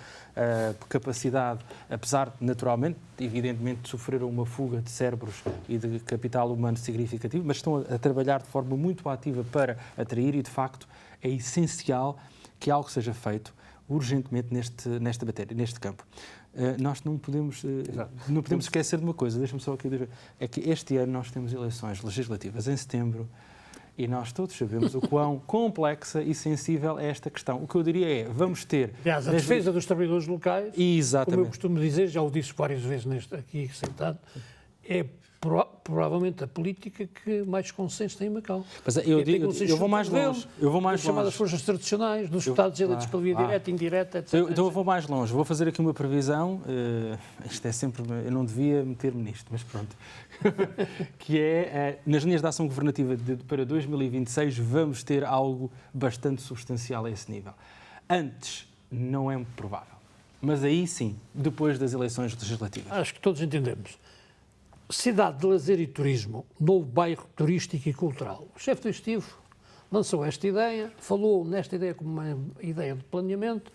capacidade, apesar de naturalmente, evidentemente, de sofrer uma fuga de cérebros e de capital humano significativo, mas estão a trabalhar de forma muito ativa para atrair e, de facto, é essencial que algo seja feito urgentemente nesta matéria, neste campo. Nós não podemos esquecer de uma coisa, deixa-me só aqui dizer, é que este ano nós temos eleições legislativas em setembro e nós todos sabemos o quão complexa e sensível é esta questão. O que eu diria é, vamos ter... Aliás, a defesa dos trabalhadores locais, exatamente, como eu costumo dizer, já o disse várias vezes aqui sentado, é provavelmente a política que mais consenso tem em Macau. Mas eu vou mais longe. Das chamadas forças tradicionais, dos deputados eleitos pela via direta, indireta, etc. Então eu vou mais longe. Vou fazer aqui uma previsão. Isto é sempre... Eu não devia meter-me nisto, mas pronto. Que é, nas linhas de ação governativa para 2026, vamos ter algo bastante substancial a esse nível. Antes, não é muito provável. Mas aí sim, depois das eleições legislativas. Acho que todos entendemos. Cidade de lazer e turismo, novo bairro turístico e cultural. O chefe do Executivo lançou esta ideia, falou nesta ideia como uma ideia de planeamento,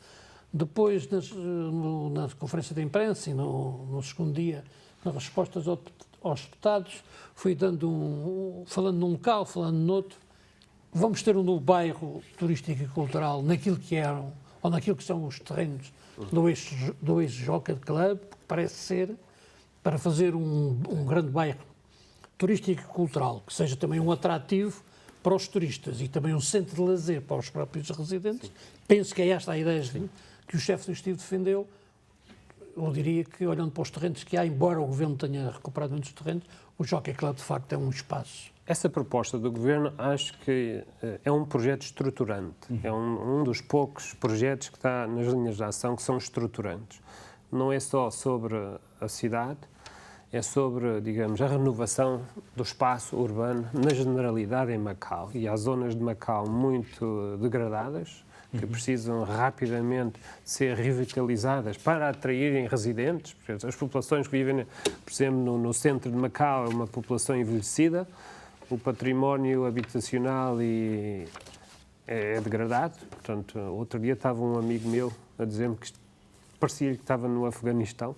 depois na conferência de imprensa e no segundo dia, nas respostas aos deputados, foi falando num local, falando noutro. Vamos ter um novo bairro turístico e cultural naquilo que eram, ou naquilo que são os terrenos do ex-Jockey Club, que parece ser, para fazer um grande bairro turístico e cultural, que seja também um atrativo para os turistas e também um centro de lazer para os próprios residentes. Sim. Penso que é esta a ideia que o chefe do Executivo defendeu. Eu diria que, olhando para os terrenos que há, embora o Governo tenha recuperado muitos terrenos, o Jockey Club, de facto, é um espaço. Essa proposta do Governo acho que é um projeto estruturante. É um dos poucos projetos que está nas linhas de ação que são estruturantes. Não é só sobre a cidade, é sobre, digamos, a renovação do espaço urbano na generalidade em Macau. E há zonas de Macau muito degradadas, que precisam rapidamente ser revitalizadas para atraírem residentes. As populações que vivem, por exemplo, no centro de Macau é uma população envelhecida, o património habitacional é degradado. Portanto, outro dia estava um amigo meu a dizer-me que parecia que estava no Afeganistão,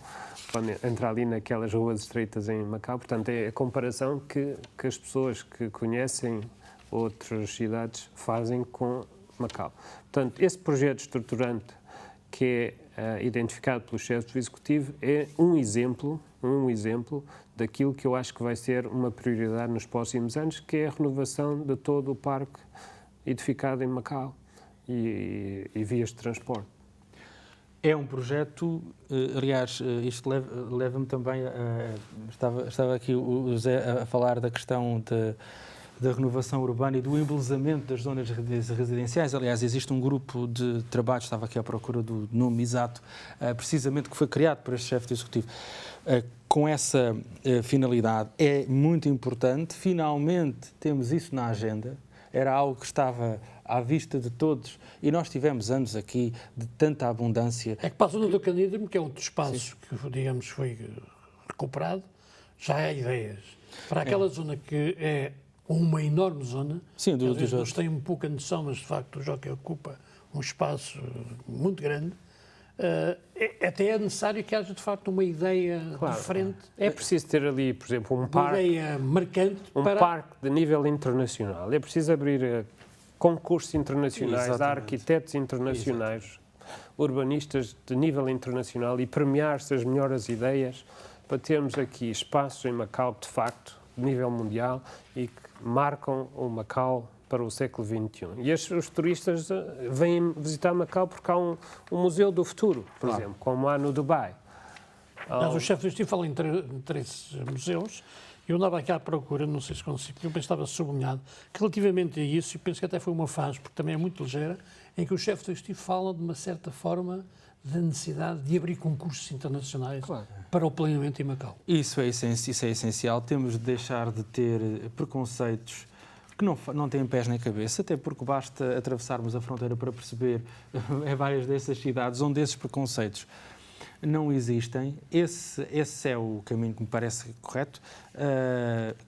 quando entrar ali naquelas ruas estreitas em Macau. Portanto, é a comparação que as pessoas que conhecem outras cidades fazem com Macau. Portanto, esse projeto estruturante que é identificado pelo chefe do Executivo é um exemplo daquilo que eu acho que vai ser uma prioridade nos próximos anos, que é a renovação de todo o parque edificado em Macau e vias de transporte. É um projeto, aliás, isto leva-me também estava aqui o Zé a falar da questão da renovação urbana e do embelezamento das zonas residenciais. Aliás, existe um grupo de trabalho, estava aqui à procura do nome exato, precisamente que foi criado por este chefe do Executivo, com essa finalidade. É muito importante, finalmente temos isso na agenda, era algo que estava à vista de todos e nós tivemos anos aqui de tanta abundância. É que para a zona do Canídromo, que é outro espaço que, digamos, foi recuperado, já há ideias. Para aquela zona que é uma enorme zona, sim, às vezes nós têm um pouco a noção, mas de facto o Jockey ocupa um espaço muito grande, até é necessário que haja de facto uma ideia diferente. É preciso ter ali, por exemplo, um parque, ideia marcante parque de nível internacional. É preciso abrir concursos internacionais, a arquitetos internacionais, urbanistas de nível internacional e premiar-se as melhores ideias para termos aqui espaços em Macau, de facto, de nível mundial e que marcam o Macau para o século XXI. E os turistas vêm visitar Macau porque há um museu do futuro, por exemplo, como há no Dubai. Mas o chefe do Estado fala em três museus. Eu andava aqui à procura, não sei se consigo, eu estava sublinhado, que relativamente a isso, e penso que até foi uma fase, porque também é muito ligeira, em que o chefe do Estado fala de uma certa forma da necessidade de abrir concursos internacionais Claro. para o planeamento em Macau. Isso é essencial. Temos de deixar de ter preconceitos que não têm pés nem cabeça, até porque basta atravessarmos a fronteira para perceber várias dessas cidades onde esses preconceitos não existem. Esse é o caminho que me parece correto.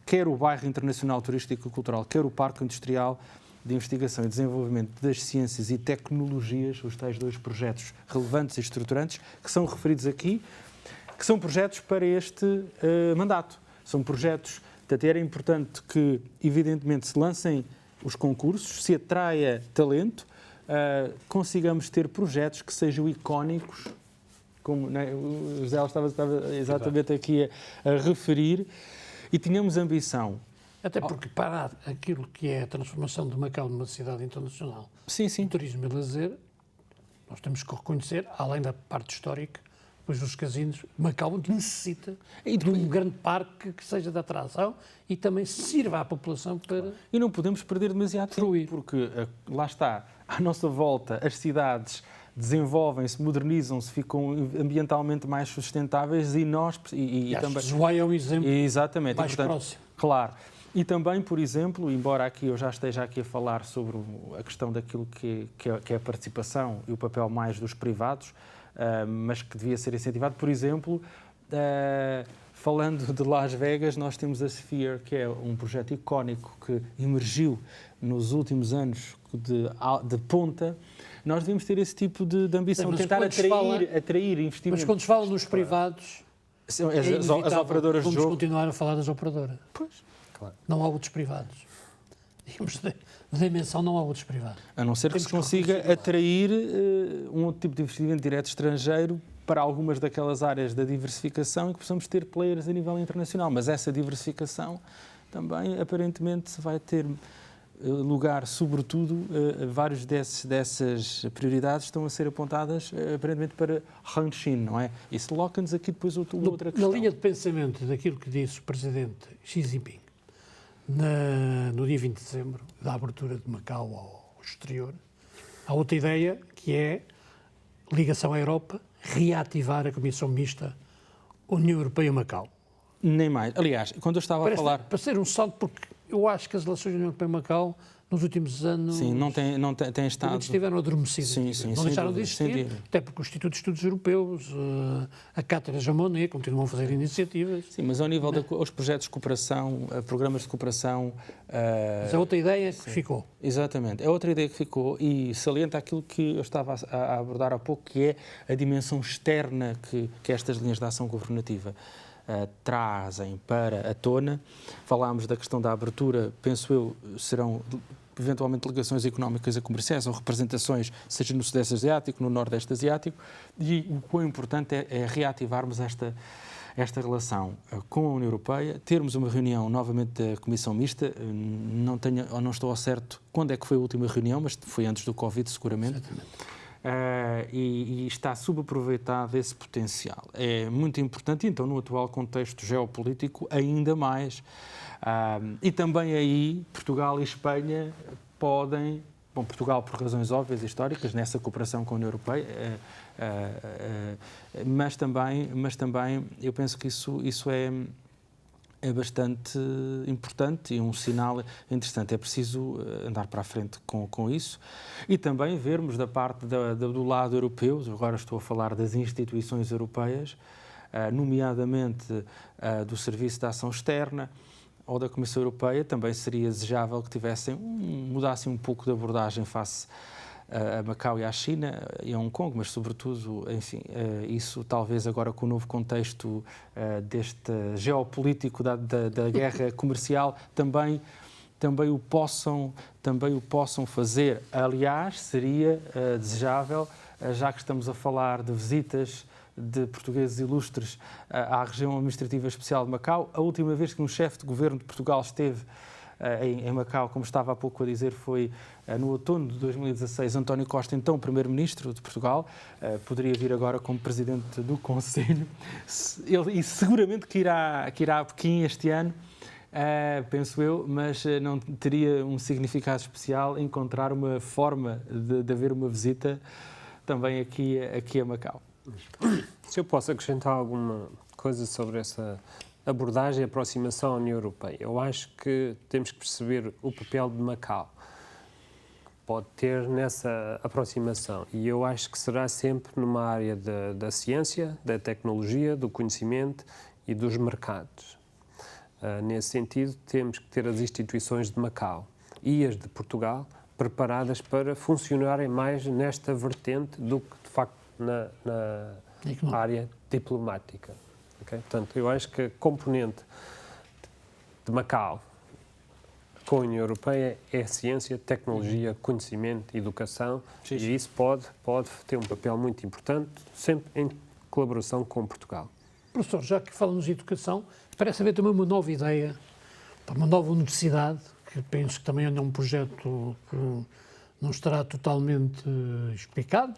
Quer o bairro internacional turístico e cultural, quer o parque industrial de investigação e desenvolvimento das ciências e tecnologias, os tais dois projetos relevantes e estruturantes que são referidos aqui, que são projetos para este mandato. São projetos, portanto, era importante que, evidentemente, se lancem os concursos, se atraia talento, consigamos ter projetos que sejam icónicos, como, né, o José estava exatamente aqui a referir, e tínhamos ambição. Até porque para aquilo que é a transformação de Macau numa cidade internacional Sim. de turismo e lazer, nós temos que reconhecer, além da parte histórica, pois os casinos, Macau necessita de um grande parque que seja de atração e também sirva à população para... E não podemos perder demasiado tempo, porque lá está, à nossa volta, as cidades desenvolvem-se, modernizam-se, ficam ambientalmente mais sustentáveis e nós... E também Ushuaia é um exemplo exatamente, mais e, portanto, próximo. Claro. E também, por exemplo, embora aqui eu já esteja aqui a falar sobre a questão daquilo que é a participação e o papel mais dos privados, mas que devia ser incentivado, por exemplo, falando de Las Vegas, nós temos a Sphere, que é um projeto icónico que emergiu nos últimos anos de ponta. Nós devemos ter esse tipo de ambição, tentar atrair investimentos. Mas quando se fala nos privados, as operadoras de vamos jogo... continuar a falar das operadoras. Pois. Claro. Não há outros privados. Digamos, de dimensão não há outros privados. A não ser que se consiga atrair um outro tipo de investimento direto estrangeiro para algumas daquelas áreas da diversificação e que possamos ter players a nível internacional. Mas essa diversificação também, aparentemente, vai ter lugar, sobretudo, vários dessas prioridades estão a ser apontadas, aparentemente, para Hanshin, não é? Isso coloca-nos aqui depois outra questão. Na linha de pensamento daquilo que disse o Presidente Xi Jinping, no dia 20 de dezembro, da abertura de Macau ao exterior, há outra ideia que é ligação à Europa, reativar a Comissão Mista União Europeia-Macau. Nem mais. Aliás, quando eu estava a falar... Para ser um salto, porque eu acho que as relações da União Europeia-Macau, nos últimos anos... Sim, não tem estado... estiveram adormecidas. Sim, não deixaram de existir, até porque o Instituto de Estudos Europeus, a Cátedra Jean Monnet, continuam a fazer iniciativas. Sim, mas ao nível dos projetos de cooperação, programas de cooperação... Mas é outra ideia que ficou. Exatamente, é outra ideia que ficou e salienta aquilo que eu estava a abordar há pouco, que é a dimensão externa que estas linhas de ação governativa trazem para a tona. Falámos da questão da abertura, penso eu, serão eventualmente delegações económicas e comerciais ou representações, seja no Sudeste Asiático, no Nordeste Asiático, e o quão importante é reativarmos esta relação com a União Europeia, termos uma reunião novamente da Comissão Mista, não estou ao certo quando é que foi a última reunião, mas foi antes do Covid, seguramente. E está subaproveitado esse potencial. É muito importante, então, no atual contexto geopolítico, ainda mais. E também aí, Portugal e Espanha podem, Portugal por razões óbvias e históricas, nessa cooperação com a União Europeia, mas também eu penso que isso é bastante importante e um sinal interessante. É preciso andar para a frente com isso e também vermos da parte do lado europeu, agora estou a falar das instituições europeias, nomeadamente do Serviço de Ação Externa ou da Comissão Europeia, também seria desejável que mudassem um pouco de abordagem face a Macau e à China e a Hong Kong, mas sobretudo, enfim, isso talvez agora com o novo contexto deste geopolítico da guerra comercial também o possam fazer. Aliás, seria desejável, já que estamos a falar de visitas de portugueses ilustres à região administrativa especial de Macau. A última vez que um chefe de governo de Portugal esteve em Macau, como estava há pouco a dizer, foi no outono de 2016, António Costa, então Primeiro-Ministro de Portugal, poderia vir agora como Presidente do Conselho, e seguramente que irá a Pequim este ano, penso eu, mas não teria um significado especial encontrar uma forma de haver uma visita também aqui a Macau. Se eu posso acrescentar alguma coisa sobre essa abordagem e aproximação à União Europeia, eu acho que temos que perceber o papel de Macau que pode ter nessa aproximação, e eu acho que será sempre numa área da ciência, da tecnologia, do conhecimento e dos mercados. Nesse sentido, temos que ter as instituições de Macau e as de Portugal preparadas para funcionarem mais nesta vertente do que, de facto, na área diplomática. Okay? Portanto, eu acho que a componente de Macau com a União Europeia é ciência, tecnologia, conhecimento, educação, sim. E isso pode ter um papel muito importante, sempre em colaboração com Portugal. Professor, já que falamos de educação, parece haver também uma nova ideia, uma nova universidade, que penso que também é um projeto que não estará totalmente explicado,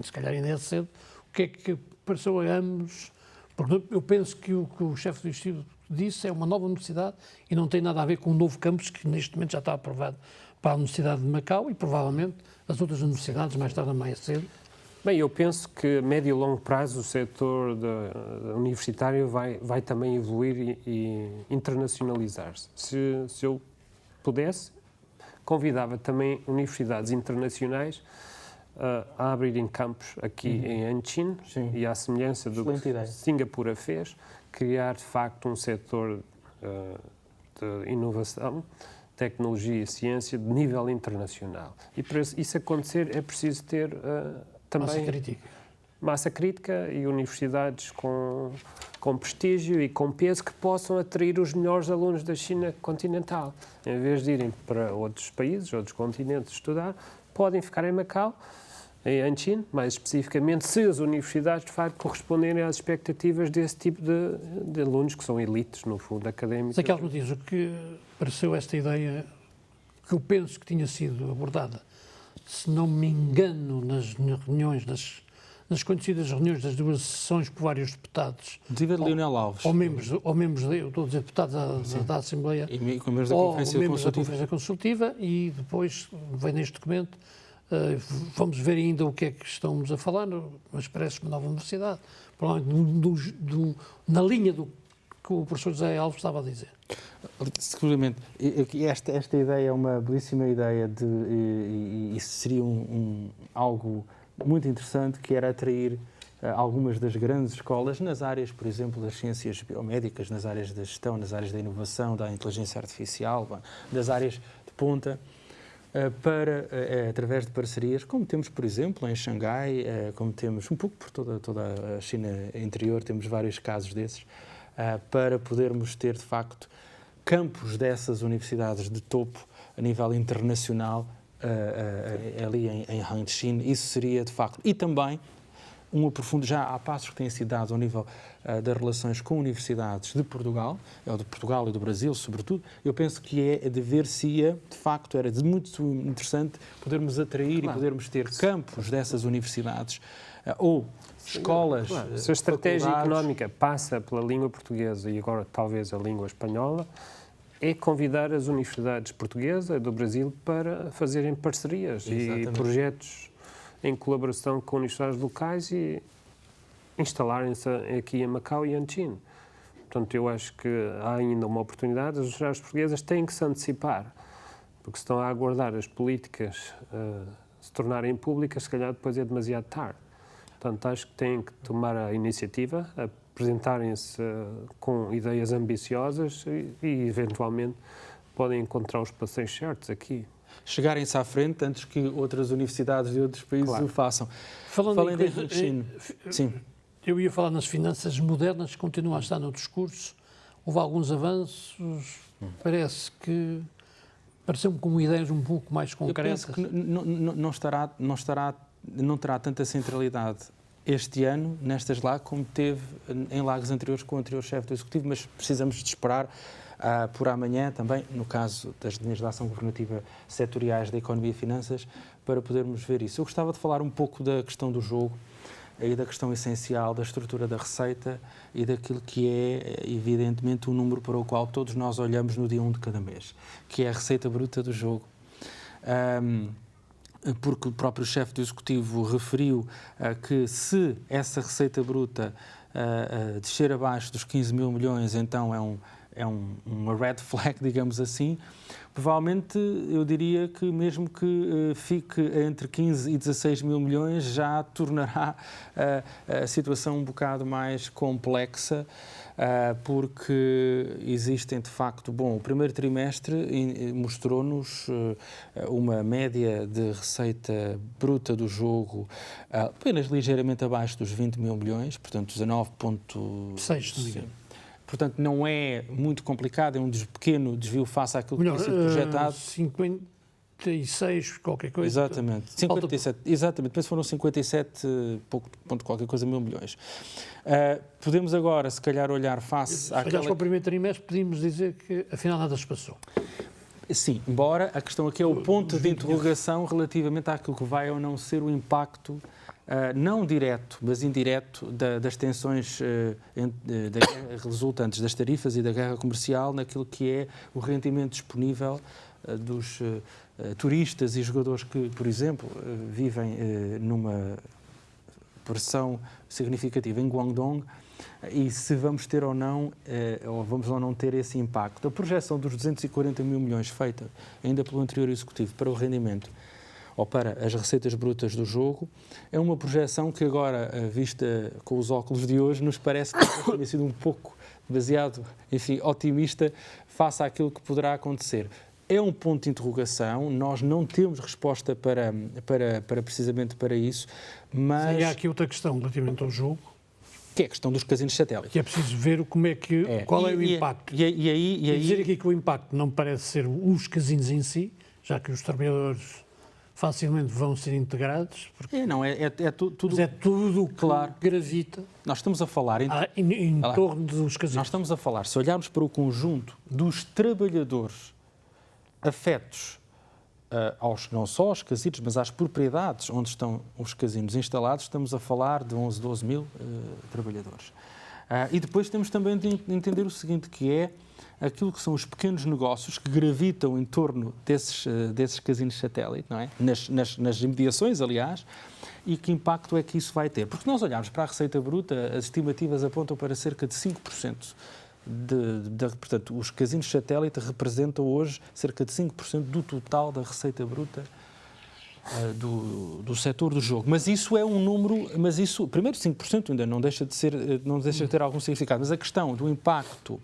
se calhar ainda é cedo. O que é que pareceu a ambos? Porque eu penso que o que o chefe do Instituto disse é uma nova universidade e não tem nada a ver com o novo campus que neste momento já está aprovado para a Universidade de Macau e provavelmente as outras universidades mais tarde ou mais cedo. Bem, eu penso que a médio e longo prazo o setor universitário vai também evoluir e internacionalizar-se. Se eu pudesse, convidava também universidades internacionais a abrirem campos aqui em Anqin, e à semelhança do que Singapura fez, criar de facto um setor de inovação, tecnologia e ciência de nível internacional. E para isso acontecer é preciso ter também massa crítica e universidades com prestígio e com peso que possam atrair os melhores alunos da China continental. Em vez de irem para outros países, outros continentes estudar, podem ficar em Macau, em Anqin, mais especificamente, se as universidades de facto corresponderem às expectativas desse tipo de alunos que são elites, no fundo, académicos. Sei que me diz o que pareceu esta ideia que eu penso que tinha sido abordada, se não me engano, nas reuniões, nas conhecidas reuniões das duas sessões por vários deputados. Inclusive de Leonel Alves. Ou membros eu estou a dizer, deputados da Assembleia. E membros da Conferência Consultiva. E depois vem neste documento, vamos ver ainda o que é que estamos a falar, mas parece-me uma nova universidade. Provavelmente na linha do que o professor José Alves estava a dizer. Seguramente. Esta ideia é uma belíssima ideia e seria algo muito interessante, que era atrair algumas das grandes escolas nas áreas, por exemplo, das ciências biomédicas, nas áreas da gestão, nas áreas da inovação, da inteligência artificial, das áreas de ponta, através de parcerias, como temos, por exemplo, em Xangai, como temos um pouco por toda a China interior, temos vários casos desses, para podermos ter, de facto, campos dessas universidades de topo a nível internacional, ali em Anqin. Isso seria, de facto, e também já há passos que têm sido dados ao nível das relações com universidades de Portugal, ou de Portugal e do Brasil, sobretudo. Eu penso que de facto, era muito interessante podermos atrair e podermos ter campos dessas universidades, ou escolas. Claro. Se a estratégia económica passa pela língua portuguesa e agora talvez a língua espanhola, é convidar as universidades portuguesas do Brasil para fazerem parcerias e projetos em colaboração com universidades locais e instalarem-se aqui em Macau e Anqin. Portanto, eu acho que há ainda uma oportunidade. As universidades portuguesas têm que se antecipar, porque se estão a aguardar as políticas se tornarem públicas, se calhar depois é demasiado tarde. Portanto, acho que têm que tomar a iniciativa, apresentarem-se com ideias ambiciosas e, eventualmente, podem encontrar os passeios certos aqui. Chegarem-se à frente antes que outras universidades de outros países o façam. Falando em Anqin, sim. Eu ia falar nas finanças modernas, continua a estar no discurso. Houve alguns avanços, pareceu-me com ideias um pouco mais concretas. Eu penso que não terá tanta centralidade este ano, nestas lá, como teve em lagos anteriores com o anterior chefe do Executivo, mas precisamos de esperar por amanhã também, no caso das linhas de ação governativa setoriais da economia e finanças, para podermos ver isso. Eu gostava de falar um pouco da questão do jogo e da questão essencial da estrutura da receita e daquilo que é, evidentemente, o número para o qual todos nós olhamos no dia 1 de cada mês, que é a receita bruta do jogo. porque o próprio chefe do Executivo referiu que se essa receita bruta descer abaixo dos 15 mil milhões, então é uma red flag, digamos assim. Provavelmente, eu diria que mesmo que fique entre 15 e 16 mil milhões, já tornará a situação um bocado mais complexa, porque existem, de facto, o primeiro trimestre mostrou-nos uma média de receita bruta do jogo apenas ligeiramente abaixo dos 20 mil milhões, portanto, 19,6. Portanto, não é muito complicado, é um pequeno desvio face àquilo que tinha sido projetado. 56, qualquer coisa. Exatamente, 57, exatamente, penso que foram 57, ponto qualquer coisa, mil milhões. Podemos agora, se calhar, olhar face àquela... Olhares para o primeiro trimestre, podíamos dizer que afinal nada se passou. Sim, embora a questão aqui é o ponto de interrogação relativamente àquilo que vai ou não ser o impacto não direto, mas indireto das tensões resultantes das tarifas e da guerra comercial naquilo que é o rendimento disponível dos turistas e jogadores que, por exemplo, vivem numa pressão significativa em Guangdong, e se vamos ter ou não, ou vamos ou não ter esse impacto. A projeção dos 240 mil milhões feita ainda pelo anterior Executivo para o rendimento ou para as receitas brutas do jogo, é uma projeção que agora, vista com os óculos de hoje, nos parece que tenha sido um pouco demasiado, otimista face àquilo que poderá acontecer. É um ponto de interrogação, nós não temos resposta para precisamente para isso, mas... E há aqui outra questão relativamente ao jogo, que é a questão dos casinos satélite. Que é preciso ver qual é o impacto. E dizer aqui que o impacto não parece ser os casinos em si, já que os trabalhadores facilmente vão ser integrados. Porque tudo. Mas é tudo que gravita. Nós estamos a falar em torno dos casinos. Nós estamos a falar, se olharmos para o conjunto dos trabalhadores afetos não só aos casinos, mas às propriedades onde estão os casinos instalados, estamos a falar de 11, 12 mil trabalhadores. E depois temos também de entender o seguinte, que é aquilo que são os pequenos negócios que gravitam em torno desses casinos satélite, não é? Nas imediações, aliás, e que impacto é que isso vai ter. Porque nós olharmos para a receita bruta, as estimativas apontam para cerca de 5%. Portanto, os casinos satélite representam hoje cerca de 5% do total da receita bruta do setor do jogo. Mas isso é um número, primeiro 5% ainda não deixa de ter algum significado, mas a questão do impacto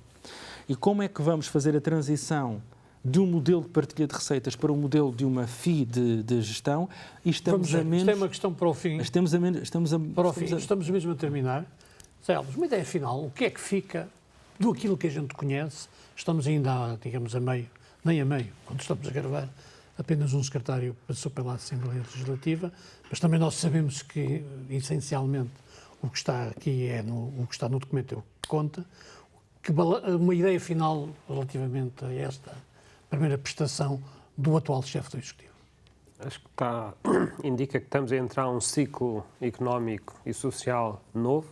e como é que vamos fazer a transição de um modelo de partilha de receitas para um modelo de uma FII de gestão, e estamos a menos... Isto é uma questão para o fim. Estamos mesmo a terminar. Zelvos, uma ideia final, o que é que fica do aquilo que a gente conhece? Estamos ainda, digamos, a meio, nem a meio, quando estamos a gravar, apenas um secretário passou pela Assembleia Legislativa, mas também nós sabemos que, essencialmente, o que está aqui o que está no documento é o que conta. Uma ideia final relativamente a esta primeira prestação do atual chefe do Executivo. Acho que indica que estamos a entrar num ciclo económico e social novo,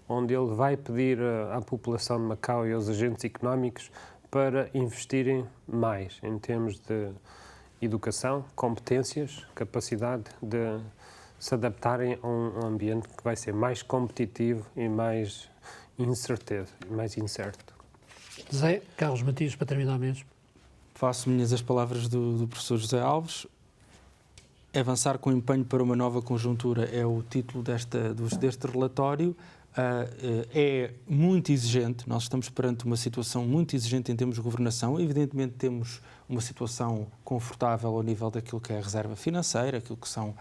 onde ele vai pedir à população de Macau e aos agentes económicos para investirem mais em termos de educação, competências, capacidade de se adaptarem a um ambiente que vai ser mais competitivo e mais incerto. José Carlos Matias, para terminar mesmo. Faço minhas as palavras do professor José Alves. Avançar com empenho para uma nova conjuntura é o título deste relatório. É muito exigente, nós estamos perante uma situação muito exigente em termos de governação. Evidentemente temos uma situação confortável ao nível daquilo que é a reserva financeira, aquilo que são...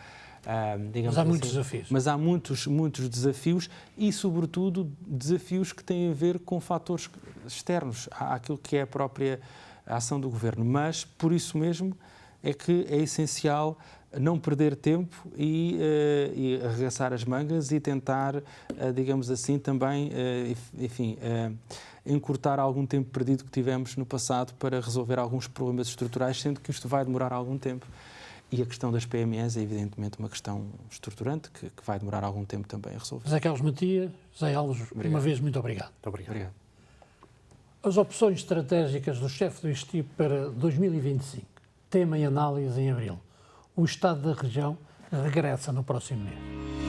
mas há muitos desafios. Mas há muitos desafios e, sobretudo, desafios que têm a ver com fatores externos àquilo que é a própria ação do governo. Mas, por isso mesmo, é que é essencial não perder tempo e arregaçar as mangas e tentar, digamos assim, também, encurtar algum tempo perdido que tivemos no passado para resolver alguns problemas estruturais, sendo que isto vai demorar algum tempo. E a questão das PMEs é, evidentemente, uma questão estruturante que vai demorar algum tempo também a resolver. José Carlos Matias, José Alves, uma vez, muito obrigado. Obrigado. As opções estratégicas do chefe do Executivo para 2025, tema e análise em abril. o Estado da região regressa no próximo mês.